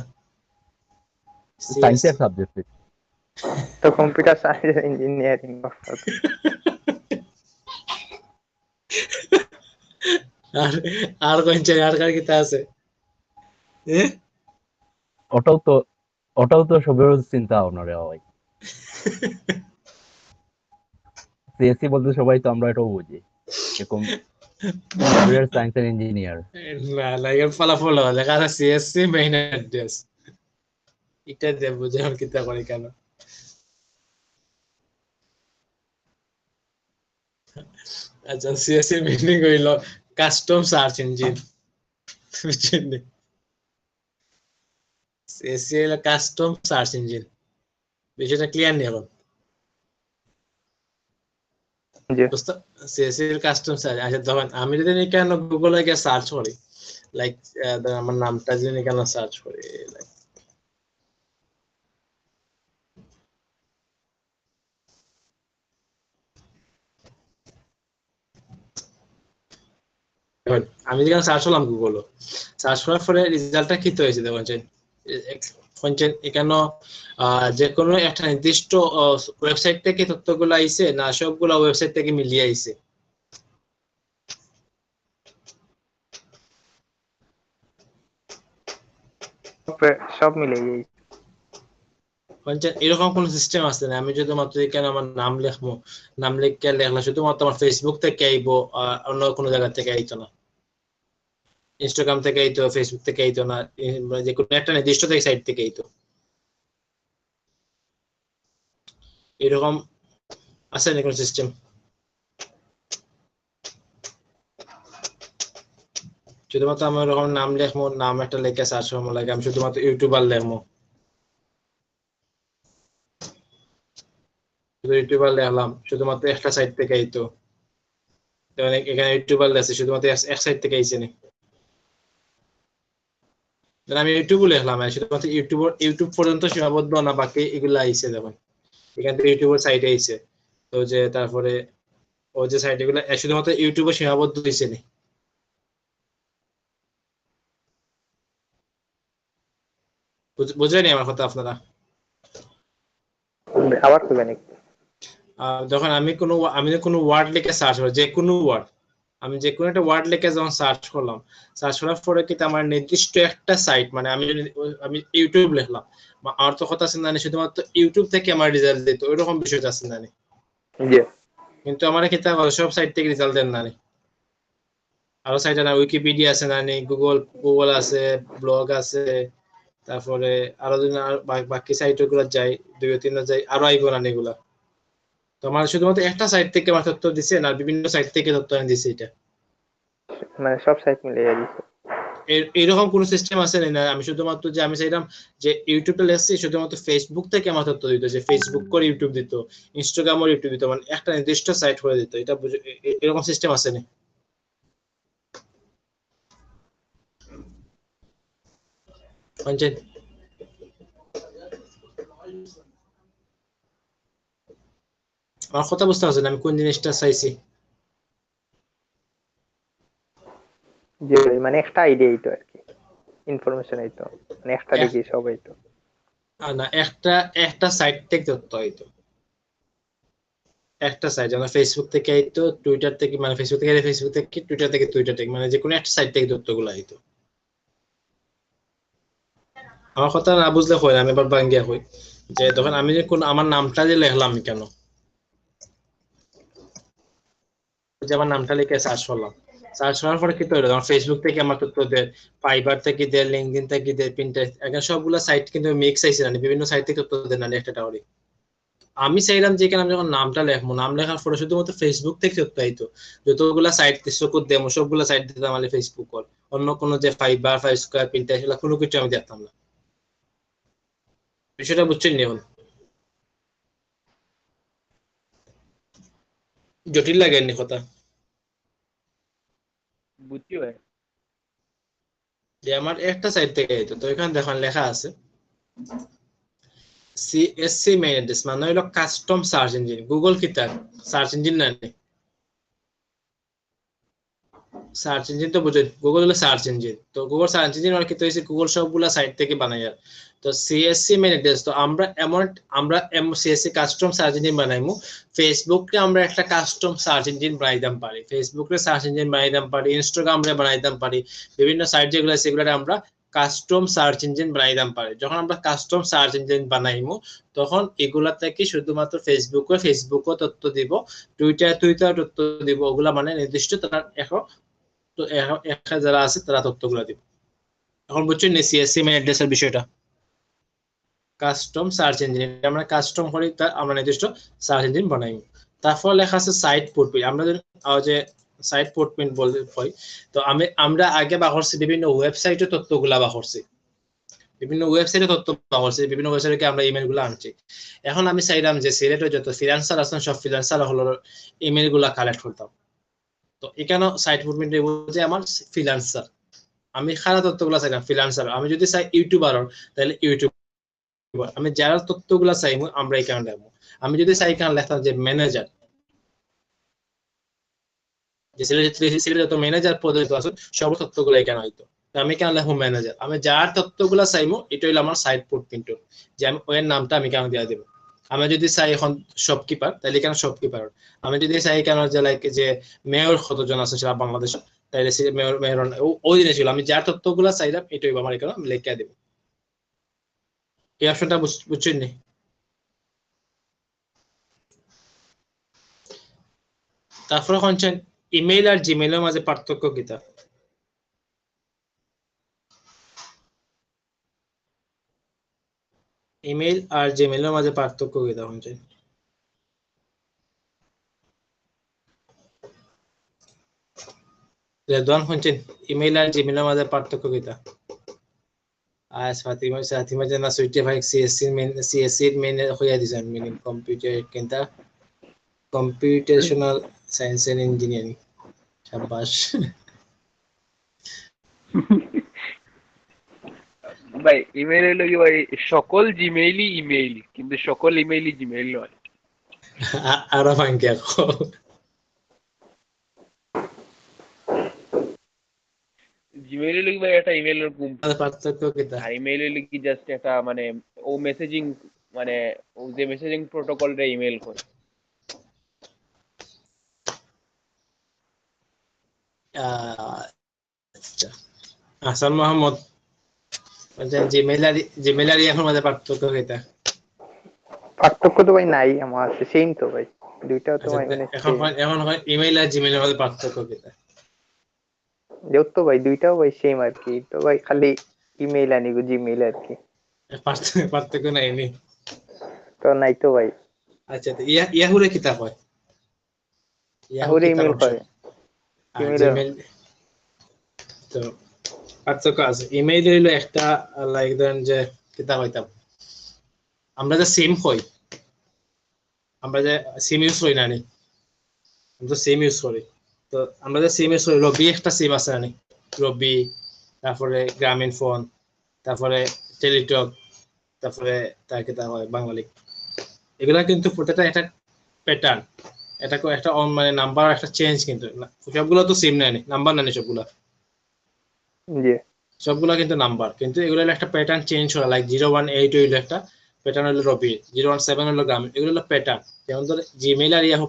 সায়েন্সের সাবজেক্ট। তো কম্পিউটার সায়েন্স ইঞ্জিনিয়ারিং অর্থাৎ আর আর কোনছে আর কার কিটা আছে? ওটাও তো ওটাও তো সবের চিন্তা ভাবনা রে ভাই। সিএসসি বলতে সবাই তো আমরা এটাও বুঝি, এরকম কম্পিউটার সায়েন্স এন্ড ইঞ্জিনিয়ার। না লাইকের ফলাফল লেখা আছে সিএসসি মেইন অ্যাড্রেস, এটা দিয়ে বুঝে আর কিতা করে কেন? আচ্ছা, সিএসসি মিনিং হইল কাস্টম সার্চ ইঞ্জিন, বুঝছেন? সিএসসি হলো কাস্টম সার্চ ইঞ্জিন। বিষয়টা ক্লিয়ার নেই এখন? যে সিএসসি এর কাস্টম সার্চ। আচ্ছা, তখন আমি যদি কেন গুগলে গিয়ে সার্চ করি, লাইক আমার নামটা যদি কেন সার্চ করি, like, দেখুন, আমি যেখানে সার্চ করলাম গুগল, সার্চ করার পরে রেজাল্টটা কি হয়েছে দেখুন, এখানে যে কোনো একটা নির্দিষ্ট ওয়েবসাইট থেকে তথ্যগুলো আইছে না সবগুলা ওয়েবসাইট থেকে মিলিয়ে আইছে? সব মিলে এই এরকম কোন সিস্টেম আছে না? আমি যদি মাত্র এখানে আমার নাম লিখবো, নাম লিখে লেখলা শুধুমাত্র আমার ফেসবুক থেকে আইবো, অন্য কোনো জায়গা থেকে আইতো না, ইনস্টাগ্রাম থেকে আইতো, ফেসবুক থেকে আইতো না, যে কোনো একটা নির্দিষ্ট থেকে সাইট থেকে আইতো? এরকম আছে না কোন সিস্টেম? শুধুমাত্র আমার ওরকম নাম লিখবো, নাম একটা লেখা সার্চ করবো, লাগে আমি শুধুমাত্র ইউটিউবার লিখবো, শুধু ইউটিউবার লিখলাম, শুধুমাত্র একটা সাইট থেকে আইতো? এখানে ইউটিউবার লেখছে শুধুমাত্র এক সাইট থেকে আইছে নি? আমি ইউটিউব লিখলাম, শুধুমাত্র ইউটিউব পর্যন্ত সীমাবদ্ধ না, বাকি এগুলো আইছে দেখুন এখান থেকে ইউটিউবের সাইটে আইছে। তো যে তারপরে ও যে সাইট এগুলো শুধুমাত্র ইউটিউবে সীমাবদ্ধ হইছে নি? বুঝলেনি আমার কথা আপনারা? আবার কইবেন একটু। যখন আমি কোনো ওয়ার্ড লিখে সার্চ করি, যে কোনো ওয়ার্ড, আমি যে কোনো একটা ওয়ার্ড লিখে যখন সার্চ করলাম, সার্চ করার পরে কি আমার নির্দিষ্ট একটা সাইট, মানে আমি ইউটিউব লিখলাম, আমার তো কথা আছে না শুধুমাত্র ইউটিউব থেকে আমার রেজাল্ট দিত, ওইরকম বিষয়টা আছে না? জি কিন্তু আমার ক্ষেত্রে সব সাইট থেকে রেজাল্ট দেন না, আরো সাইট না, উইকিপিডিয়া আছে না, গুগল আছে, ব্লগ আছে, তারপরে আরো যদি বাকি সাইট গুলো যাই, 2-3 যাই, আরো আইবো না এগুলা? তো আমার শুধুমাত্র একটা সাইট থেকে আমার তথ্য দিছে না, বিভিন্ন সাইট থেকে তথ্য আমি দিছি? এটা মানে সব সাইট মিলে দিছে। এরকম কোন সিস্টেম আছে না? আমি শুধুমাত্র যে আমি চাইলাম যে ইউটিউবে লেখছি, শুধুমাত্র ফেসবুক থেকে আমার তথ্য দিত, যে ফেসবুক করে ইউটিউব দিত, ইনস্টাগ্রাম করে ইউটিউব দিত, মানে একটা নির্দিষ্ট সাইট করে দিত, এটা এরকম সিস্টেম আছে না? আমার কথা বুঝতে পারছেন আমি কোন জিনিসটা চাইছি? যে মানে একটা আইডিয়া তো আর কি, ইনফরমেশন আইতো, মানে একটা দেখি সব আইতো না, একটা সাইট থেকে তথ্য হইতো, একটা সাইট, যেমন ফেসবুক থেকে আইতো, টুইটার থেকে, মানে ফেসবুক থেকে, টুইটার থেকে টুইটার থেকে, মানে যে কোনো একটা সাইট থেকে তথ্যগুলো আইতো। আমার কথা না বুঝলে হয় না, আমি এবার বাঙ্গিয়া হই যে তখন আমি যে আমার নামটা যে লিখলাম কেন, যে আমার নামটা লিখে সার্চ করলাম, সার্চ করার পরে কি হলো, আমার ফেসবুক থেকে আমার তথ্য দেয়, ফাইবার থেকে দেয়, লিঙ্কডইন থেকে দেয়, পিন্টারেস্ট, এখানে সবগুলো সাইট কিন্তু মিক্স আইছে না, বিভিন্ন সাইট থেকে তথ্য দেয় না একটা টাওয়ারে। আমি চাইলাম যে এখানে আমি যখন নামটা লেখবো, নাম লেখার পরে শুধুমাত্র ফেসবুক থেকে তথ্য আইতো, যতগুলা সাইট চকুর দেবো সবগুলা সাইট দিতাম আমার ফেসবুক কল, অন্য কোনো যে ফাইবার, ফাইভ স্কোয়ার, পিন্টারেস্ট, এগুলো কোনো কিছু আমি দেখতাম না। বিষয়টা বুঝছেন এখন? জটিল লাগেনি কথা বুঝছি ভাই। যে আমার একটা সাইট থেকে হইতো, তো এখানে দেখুন লেখা আছে সিএসসি মেইন অ্যাড্রেস মানে হলো কাস্টম সার্চ ইঞ্জিন। গুগল কি তার সার্চ ইঞ্জিন না? সার্চ ইঞ্জিন তো বুঝে, গুগল হলো সার্চ ইঞ্জিন। তো গুগল সার্চ ইঞ্জিন আর কি তো হইছে গুগল সবগুলা সাইট থেকে বানায়। তো সিএসসি মেইন অ্যাড্রেস তো আমরা সিএসসি কাস্টম সার্চ ইঞ্জিন বানাইমু। ফেসবুককে আমরা একটা কাস্টম সার্চ ইঞ্জিন বানাইতাম পারি, ফেসবুকে সার্চ ইঞ্জিন বানাইতাম পারি, ইনস্টাগ্রামে বানাইতাম পারি, বিভিন্ন সাইট যেগুলো আছে সেগুলো আমরা কাস্টম সার্চ ইঞ্জিন বানাইতাম পারি। যখন আমরা কাস্টম সার্চ ইঞ্জিন বানাইমু তখন এগুলা থেকে শুধুমাত্র ফেসবুকও তথ্য দিব, টুইটার তথ্য দিব, ওগুলা মানে নির্দিষ্ট তারা এখন তো যারা আছে তারা তথ্যগুলো দিব। এখন বুঝছেন সিএসসি মেইন অ্যাড্রেসের বিষয়টা। কাস্টম সার্চ ইঞ্জিন আমরা কাস্টম করি, তা আমরা নির্দিষ্ট সার্চ ইঞ্জিন বানাই। তারপর লেখা আছে সাইট ফুটপ্রিন্ট। আমরা যে সাইট ফুটপ্রিন্ট বলতে হয়, তো আমরা আগে বাহরছি বিভিন্ন ওয়েবসাইটে তথ্যগুলা বাহরছি, বিভিন্ন ওয়েবসাইটে তথ্য বাহরছি, বিভিন্ন ওয়েবসাইটে আমরা ইমেল গুলা আনছি। এখন আমি চাইলাম যে সিলেটে যত ফ্রিল্যান্সার আছেন সব ফ্রিল্যান্সার হলো ইমেল গুলা কালেক্ট করতাম। তো এখানে সাইট ফুটপ্রিন্ট যে আমার ফ্রিল্যান্সার, আমি খারাপ তথ্যগুলো চাইলাম ফ্রিল্যান্সার। আমি যদি চাই ইউটিউবার তাহলে ইউটিউবার, আমি যারা তথ্যগুলো চাইবো আমরা এখানে লিখবো। আমি যদি চাই এখানে লেখতাম যে ম্যানেজার, যে সিলেটে যত ম্যানেজার পদে আছে সব তথ্যগুলো এখানে হইতো, আমি এখানে লিখবো ম্যানেজার। আমি যার তথ্যগুলো চাইবো এটা হইলো আমার সাইট ফুটপ্রিন্ট, যে আমি ওর নামটা আমি এখানে দিয়ে দেবো। আমি যদি চাই এখন শপকিপার তাহলে এখানে শপকিপার। আমি যদি চাই এখানে যে লাইক যে মেয়র কতজন আছে সারা বাংলাদেশে তাহলে মেয়র ওই জিনিস ছিল, আমি যার তথ্যগুলো চাইলাম এটা হইবো আমার এখানে লিখে দেবো। এই অপশনটা বুঝছেন নি? তারপরে কোনছেন ইমেইল আর জিমেইলের মাঝে পার্থক্য কিটা? ইমেইল আর জিমেইলের মাঝে পার্থক্য কিটা কোনছেন? রেদওয়ান কোনছেন ইমেইল আর জিমেইলের মাঝে পার্থক্য কিটা? আজ ফাতিমা জানা সুইটে ভাই সিএসসি মেইন হইয়া দিছেন মিনিং কম্পিউটার কিনতা কম্পিউটেশনাল সায়েন্স এন্ড ইঞ্জিনিয়ারিং। শাবাশ। ভাই ইমেল হলো কি ভাই, সকল জিমেইলই ইমেইল কিন্তু সকল ইমেইলই জিমেইল নয়। আরো ভাঙ্গে জিমেইল হলো কি ভাই একটা ইমেইলের গ্রুপ, পার্থক্য কিটা? আর ইমেইল হলো কি জাস্ট একটা মানে ও মেসেজিং, মানে ও যে মেসেজিং প্রোটোকলটা ইমেইল করে। আচ্ছা হাসান মোহাম্মদ জিমেইল আর ইয়াহুর মাঝে পার্থক্য কিটা? পার্থক্য তো ভাই নাই, আমার আছে সেম তো ভাই, দুইটাও তো ভাই মানে এখন ইমেইল আর জিমেইলের মধ্যে পার্থক্য কিটা? যেহেতু ভাই দুইটাও ভাই সেম আর কি, তো ভাই খালি ইমেইল আনি গো জিমেইল আর কি, পার্থক্য নাই নি? তো নাই তো ভাই। আচ্ছা ইয়াহুরে কিতা কয়? ইয়াহু তাহলে কিতা ইমেইল অংশ? হয়, আর ইমেইল জিমেইল তো পার্থক্য আছে। ইমেইল হইলো একটা লাইক ধরেন যে কিতা কইতাম আমরা যে সিম কই, আমরা যে সিম ইউজ করি না নি, আমরা তো সিম ইউজ করি। তো আমরা যে সিম ইউজ করি, রবি একটা সিম আছে না নি, রবি, তারপরে গ্রামীণ ফোন, তারপরে টেলিটক, তারপরে তার কিতা হয় বাঙালি। এগুলা কিন্তু প্রত্যেকটা একটা প্যাটার্ন, এটা একটা মানে নাম্বার একটা চেঞ্জ, কিন্তু সবগুলো তো সেম নাই, নাম্বার নাই সবগুলা, জি সবগুলা কিন্তু নাম্বার, কিন্তু এগুলো একটা প্যাটার্ন চেঞ্জ হয়। লাইক 018 হইলো একটা প্যাটার্ন, হইলো রবি, 017 হইলো গ্রাম, এগুলো হলো প্যাটার্ন। যেমন ধর জিমেইল আর ইয়াহু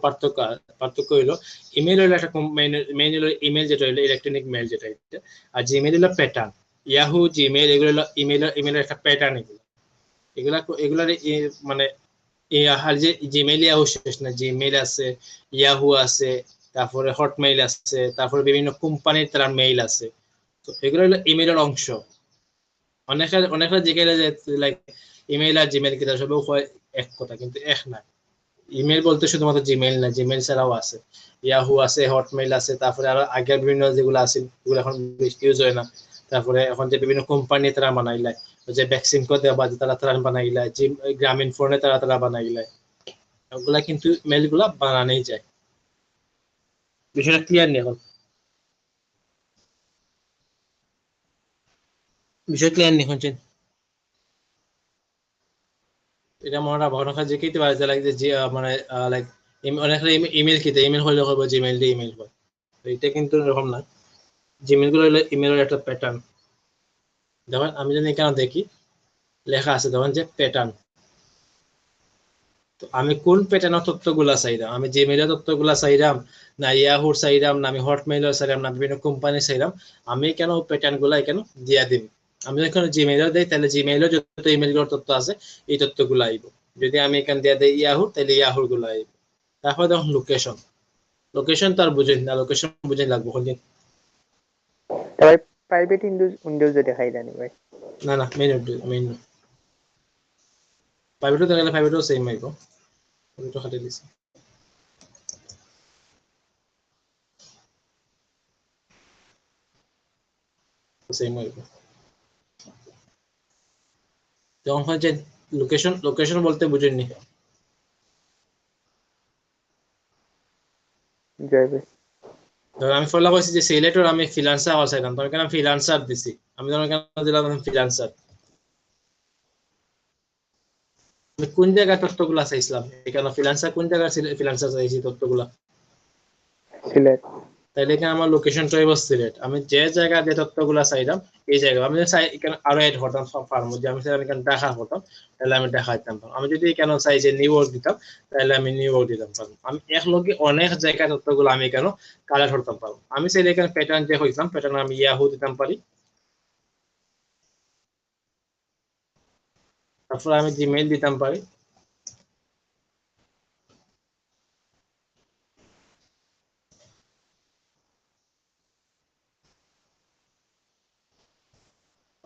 পার্থক্য হইলো ইমেইল হইলো একটা মেইন হইলো ইমেইল যেটা হইলো ইলেকট্রনিক মেইল যেটা, আর জিমেইল হইলো প্যাটার্ন। ইয়াহু জিমেইল এগুলো হলো ইমেইলের একটা প্যাটার্ন। এগুলার মানে আর যে জিমেইল ইয়াহু শেষ না, জিমেইল আছে, ইয়াহু আছে, তারপরে হটমেইল আছে, তারপরে বিভিন্ন কোম্পানির তারা মেইল আছে। তো এগুলো হলো ইমেইলের অংশ। অনেকটা জিজ্ঞাসা যে লাইক ইমেইল আর জিমেইল কি সব এক কথা, কিন্তু এক না। ইমেইল বলতে শুধুমাত্র জিমেইল না, জিমেইল ছাড়াও আছে, ইয়াহু আছে, হটমেইল আছে, তারপরে আরো আগের বিভিন্ন যেগুলো আছে ওগুলো এখন ইউজ হয় না। তারপরে এখন যে বিভিন্ন কোম্পানি তারা বানাইলায়, যে ভ্যাকসিন কো দেওয়া তারা বানাইলায়, গ্রামীণ ফোনে তারা বানাইলায়, ওগুলা কিন্তু মেইল গুলা বানানোই যায়। বিষয়টা ক্লিয়ার নেই এখন, বিষয় ক্লিয়ার নেই শুনছেন? এটা মনে ভগ্ন কাজ যে কিতে পারে লাইক যে মানে লাইক অনেক ইমেল কিতে ইমেল হলে হবে জিমেইল দিয়ে ইমেল হয়, তো এটা কিন্তু এরকম না। জিমেইল গুলো হলো ইমেলের একটা প্যাটার্ন। দেখুন আমি যদি এখানে দেখি লেখা আছে দেখুন যে প্যাটার্ন, তো আমি কোন প্যাটার্নের তথ্যগুলা চাইলাম, আমি জিমেইলের তথ্যগুলা চাইলাম না ইয়াহুর চাইলাম না আমি হটমেইলের চাইলাম না বিভিন্ন কোম্পানির চাইলাম, আমি কেন প্যাটার্ন গুলা এখানে দিয়া দিম। আমি যখন জিমেইলও দেই তাহলে জিমেইলের যত ইমেইলের তথ্য আছে এই তথ্যগুলো আইব, যদি আমি এখানে দিয়া দেই ইয়াহুর তাহলে ইয়াহুর গুলো আইব। তারপর দেখুন লোকেশন, লোকেশন তো আর বুঝেন না, লোকেশন বুঝেন লাগবো কোনদিন। ভাই প্রাইভেট উইন্ডোজ দেখাই জানি ভাই। না না মেইন প্রাইভেটও দেখালে প্রাইভেটও সেম আইব, আমি তো খালি দিছি। সেম আইব যখন হচ্ছে লোকেশন, লোকেশন বলতে বুঝেননি? জয় ভাই। ধর আমি ফলো করছি যে সিলেক্টর আমি ফ্রিল্যান্সার হওয়া চাইলাম, তো এখানে ফ্রিল্যান্সার দিছি, আমি ধর এখানে দিলাম ফ্রিল্যান্সার। আমি কোন জায়গায় তথ্যগুলা চাইছিলাম, এখানে ফ্রিল্যান্সার কোন জায়গায় ফ্রিল্যান্সার চাইছি তথ্যগুলা, সিলেট। তাইলে এখানে আমার লোকেশনটা হইব সিলেট। আমি যে জায়গা যে তথ্যগুলা চাইলাম এই জায়গা আমি যদি চাই এখানে আরো এড করতাম সব ফার্ম, যদি আমি চাই এখানে দেখা করতাম তাহলে আমি দেখা দিতাম পারবো। আমি যদি এখানে চাই যে নিউ ইয়র্ক দিতাম তাহলে আমি নিউ ইয়র্ক দিতাম পারবো। আমি এক লগে অনেক জায়গা তথ্যগুলো আমি কেন কালেক্ট করতাম পারবো। আমি চাইলে এখানে প্যাটার্ন যে হইতাম প্যাটার্ন আমি ইয়াহু দিতাম পারি, তারপর আমি জিমেইল দিতাম পারি,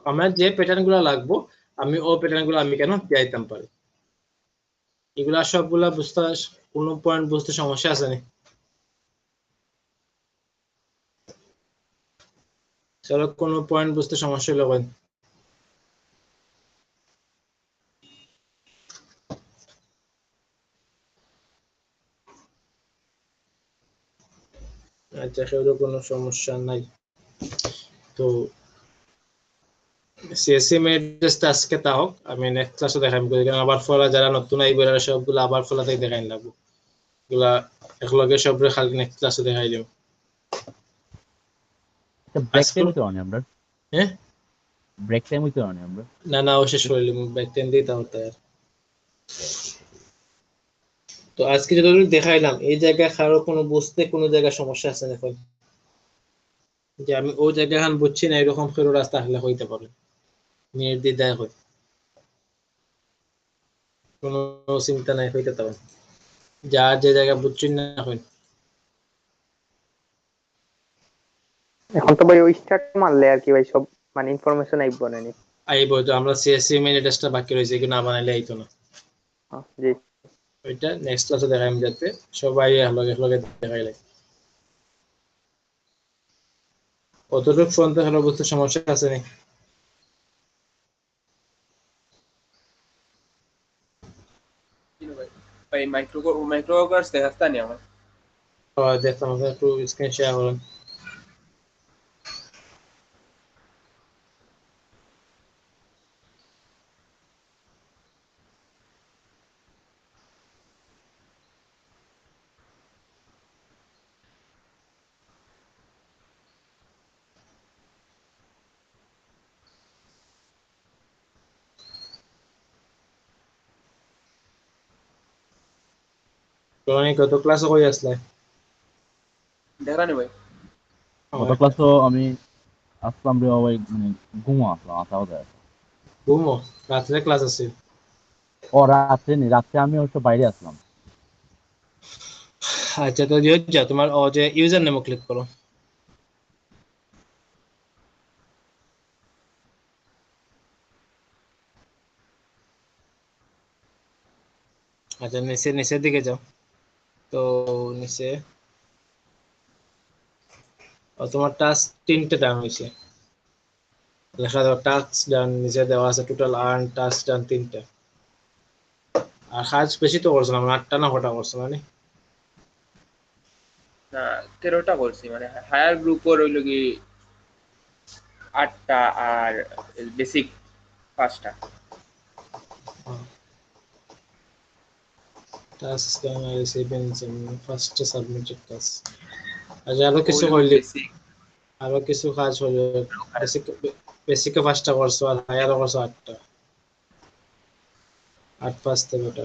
আমার যে প্যাটার্ন গুলো লাগবো আমি ও প্যাটার্ন গুলো আমি কেন দিয়ে দিতাম পারি। এগুলা সবগুলা বুঝতে কোনো পয়েন্ট বুঝতে সমস্যা আছে না? চলো কোনো পয়েন্ট বুঝতে সমস্যা হলো বলেন। আচ্ছা সেগুলো কোনো সমস্যা নাই। তো সিএসসি মেডেসটা আজকে তা হোক, আমি নেক্সট ক্লাসে দেখাইম করি, কারণ আবার ফলা যারা নতুন আইব এরা সবগুলো আবার ফলাতে দেখাই লাগবো, এগুলা একলগে সবরে খালি নেক্সট ক্লাসে দেখাই দিব। ব্রেক আজকে টাইম তো অনেক আমরা, হ্যাঁ ব্রেক টাইম তো অনেক আমরা। না না অবশ্যই শরীর ব্যাক টেন দিতে হতে। তো আজকে যতটুকু দেখাইলাম এই জায়গায় কারো কোনো বুঝতে কোনো জায়গায় সমস্যা আছে এখন, যে আমি ওই জায়গা খান বুঝছি না এরকম ফেরো রাস্তা হলে হইতে পারে নির্দ্বিধায় হয়, কোনো চিন্তা নাই হইতে পারে, যা যে জায়গা বুঝছেন না হয়। এখন তো ভাই ওই স্টার্ট মারলে আর কি ভাই সব মানে ইনফরমেশন আইব না নি। আইব তো আমরা সিএসসি মেইন অ্যাড্রেসটা বাকি রয়েছে কি না বানাইলে আইতো না। জি। ওইটা নেক্সট ক্লাসে দেখাইম যাতে সবাই একলগে দেখাইলে কতটুকু ফোন তো হলো বুঝতে সমস্যা আছে নি? ভাই মাইক্রোওয়ার্কস দেখাস্তা নি আমার। দেখতাম একটু স্ক্রিন শেয়ার করেন। তুমি কত ক্লাসে কই আসলে? দেখা নি ভাই। গত ক্লাস তো আমি আসলাম রে ভাই, মানে ঘুমো আসলাম আসাও যায়। ঘুমো? রাত্রে ক্লাস আছে? ও রাত্রে নি, রাত্রে আমি অবশ্য বাইরে আসলাম। আচ্ছা তো যে যা তোমার ও যে ইউজার নেম ক্লিক করো। আচ্ছা নিচে নিচের দিকে যাও, তো নিচে তোমার টাস্ক 3টে ডান হয়েছে, লেখা দাও টাস্ক ডান, নিচে দেওয়া আছে টোটাল আর্ন টাস্ক ডান 3টে। আর কাজ বেশি তো করছো না, 8টা না কটা করছো মানে? না 13টা করছি মানে হায়ার গ্রুপও রইল কি 8টা আর বেসিক 5টা। Task receiving first submitted task. আচ্ছা আরো কিছু ওগুলো করলি, বেসিক আরো কিছু কাজ হলো। বেসিক বেসিকে 5টা করছো আর হায়ারও করছো 8টা, 8 5 13টা।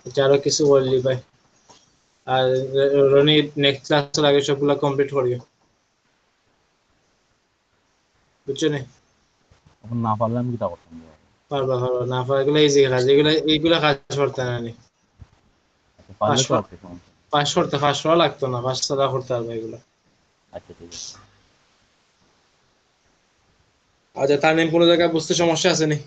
আচ্ছা আরো কিছু করলি ভাই। আর রনি নেক্সট ক্লাসের আগে সবগুলো কমপ্লিট করিও, বুঝছো নি? এখন না পারলে আমি কি তা করতাম ভাই? পারবা পারবা, না পারলে এগুলো ইজি কাজ, এগুলো এইগুলা কাজ করতে না নি। আচ্ছা, পারলে পাঁচ তো আছে সমস্যা নেই। পাঁচ করতে 5 করা লাগতো না, 5 ছাড়া করতে পারবে এগুলো। আচ্ছা ঠিক আছে। আচ্ছা তার নেম কোনো জায়গায় বুঝতে সমস্যা আছে নি?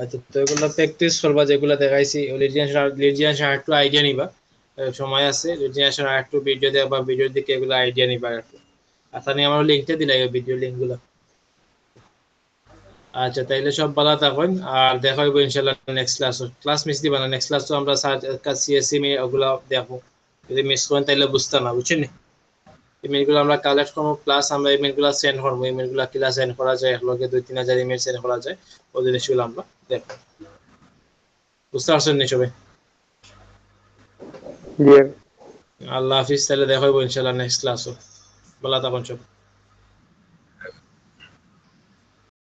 আচ্ছা তো এগুলো প্র্যাকটিস করবা, যেগুলো দেখাইছি লিজিয়ান একটু আইডিয়া নিবা, সময় আছে। লিজিয়ান একটু ভিডিও দেখবা, ভিডিওর দিকে এগুলো আইডিয়া নিবা একটু। আচ্ছা নিয়ে আমার লিঙ্কটা দিলাই ভিডিও লিঙ্ক গুলো। আচ্ছা তাইলে সব ভালো থাকুন, আর দেখা হইব ইনশাআল্লাহ নেক্সট ক্লাস মিস দিবা না। নেক্সট ক্লাস তো আমরা সিএসসি মে ওগুলো দেখো, যদি মিস করেন তাইলে বুঝতাম না, বুঝছেন? ইমেলগুলো আমরা কালেক্ট করবো, প্লাস আমরা ইমেলগুলো সেন্ড করবো। ইমেলগুলো কিলা সেন্ড করা যায়, একলগে 2-3 হাজার ইমেল সেন্ড করা যায়, ওই জিনিসগুলো আমরা দেখবো। বুঝতে পারছেন নি সবাই? জি। আল্লাহ হাফিজ, তাহলে দেখা হইব ইনশাআল্লাহ নেক্সট ক্লাসও। ভালো থাকুন সব।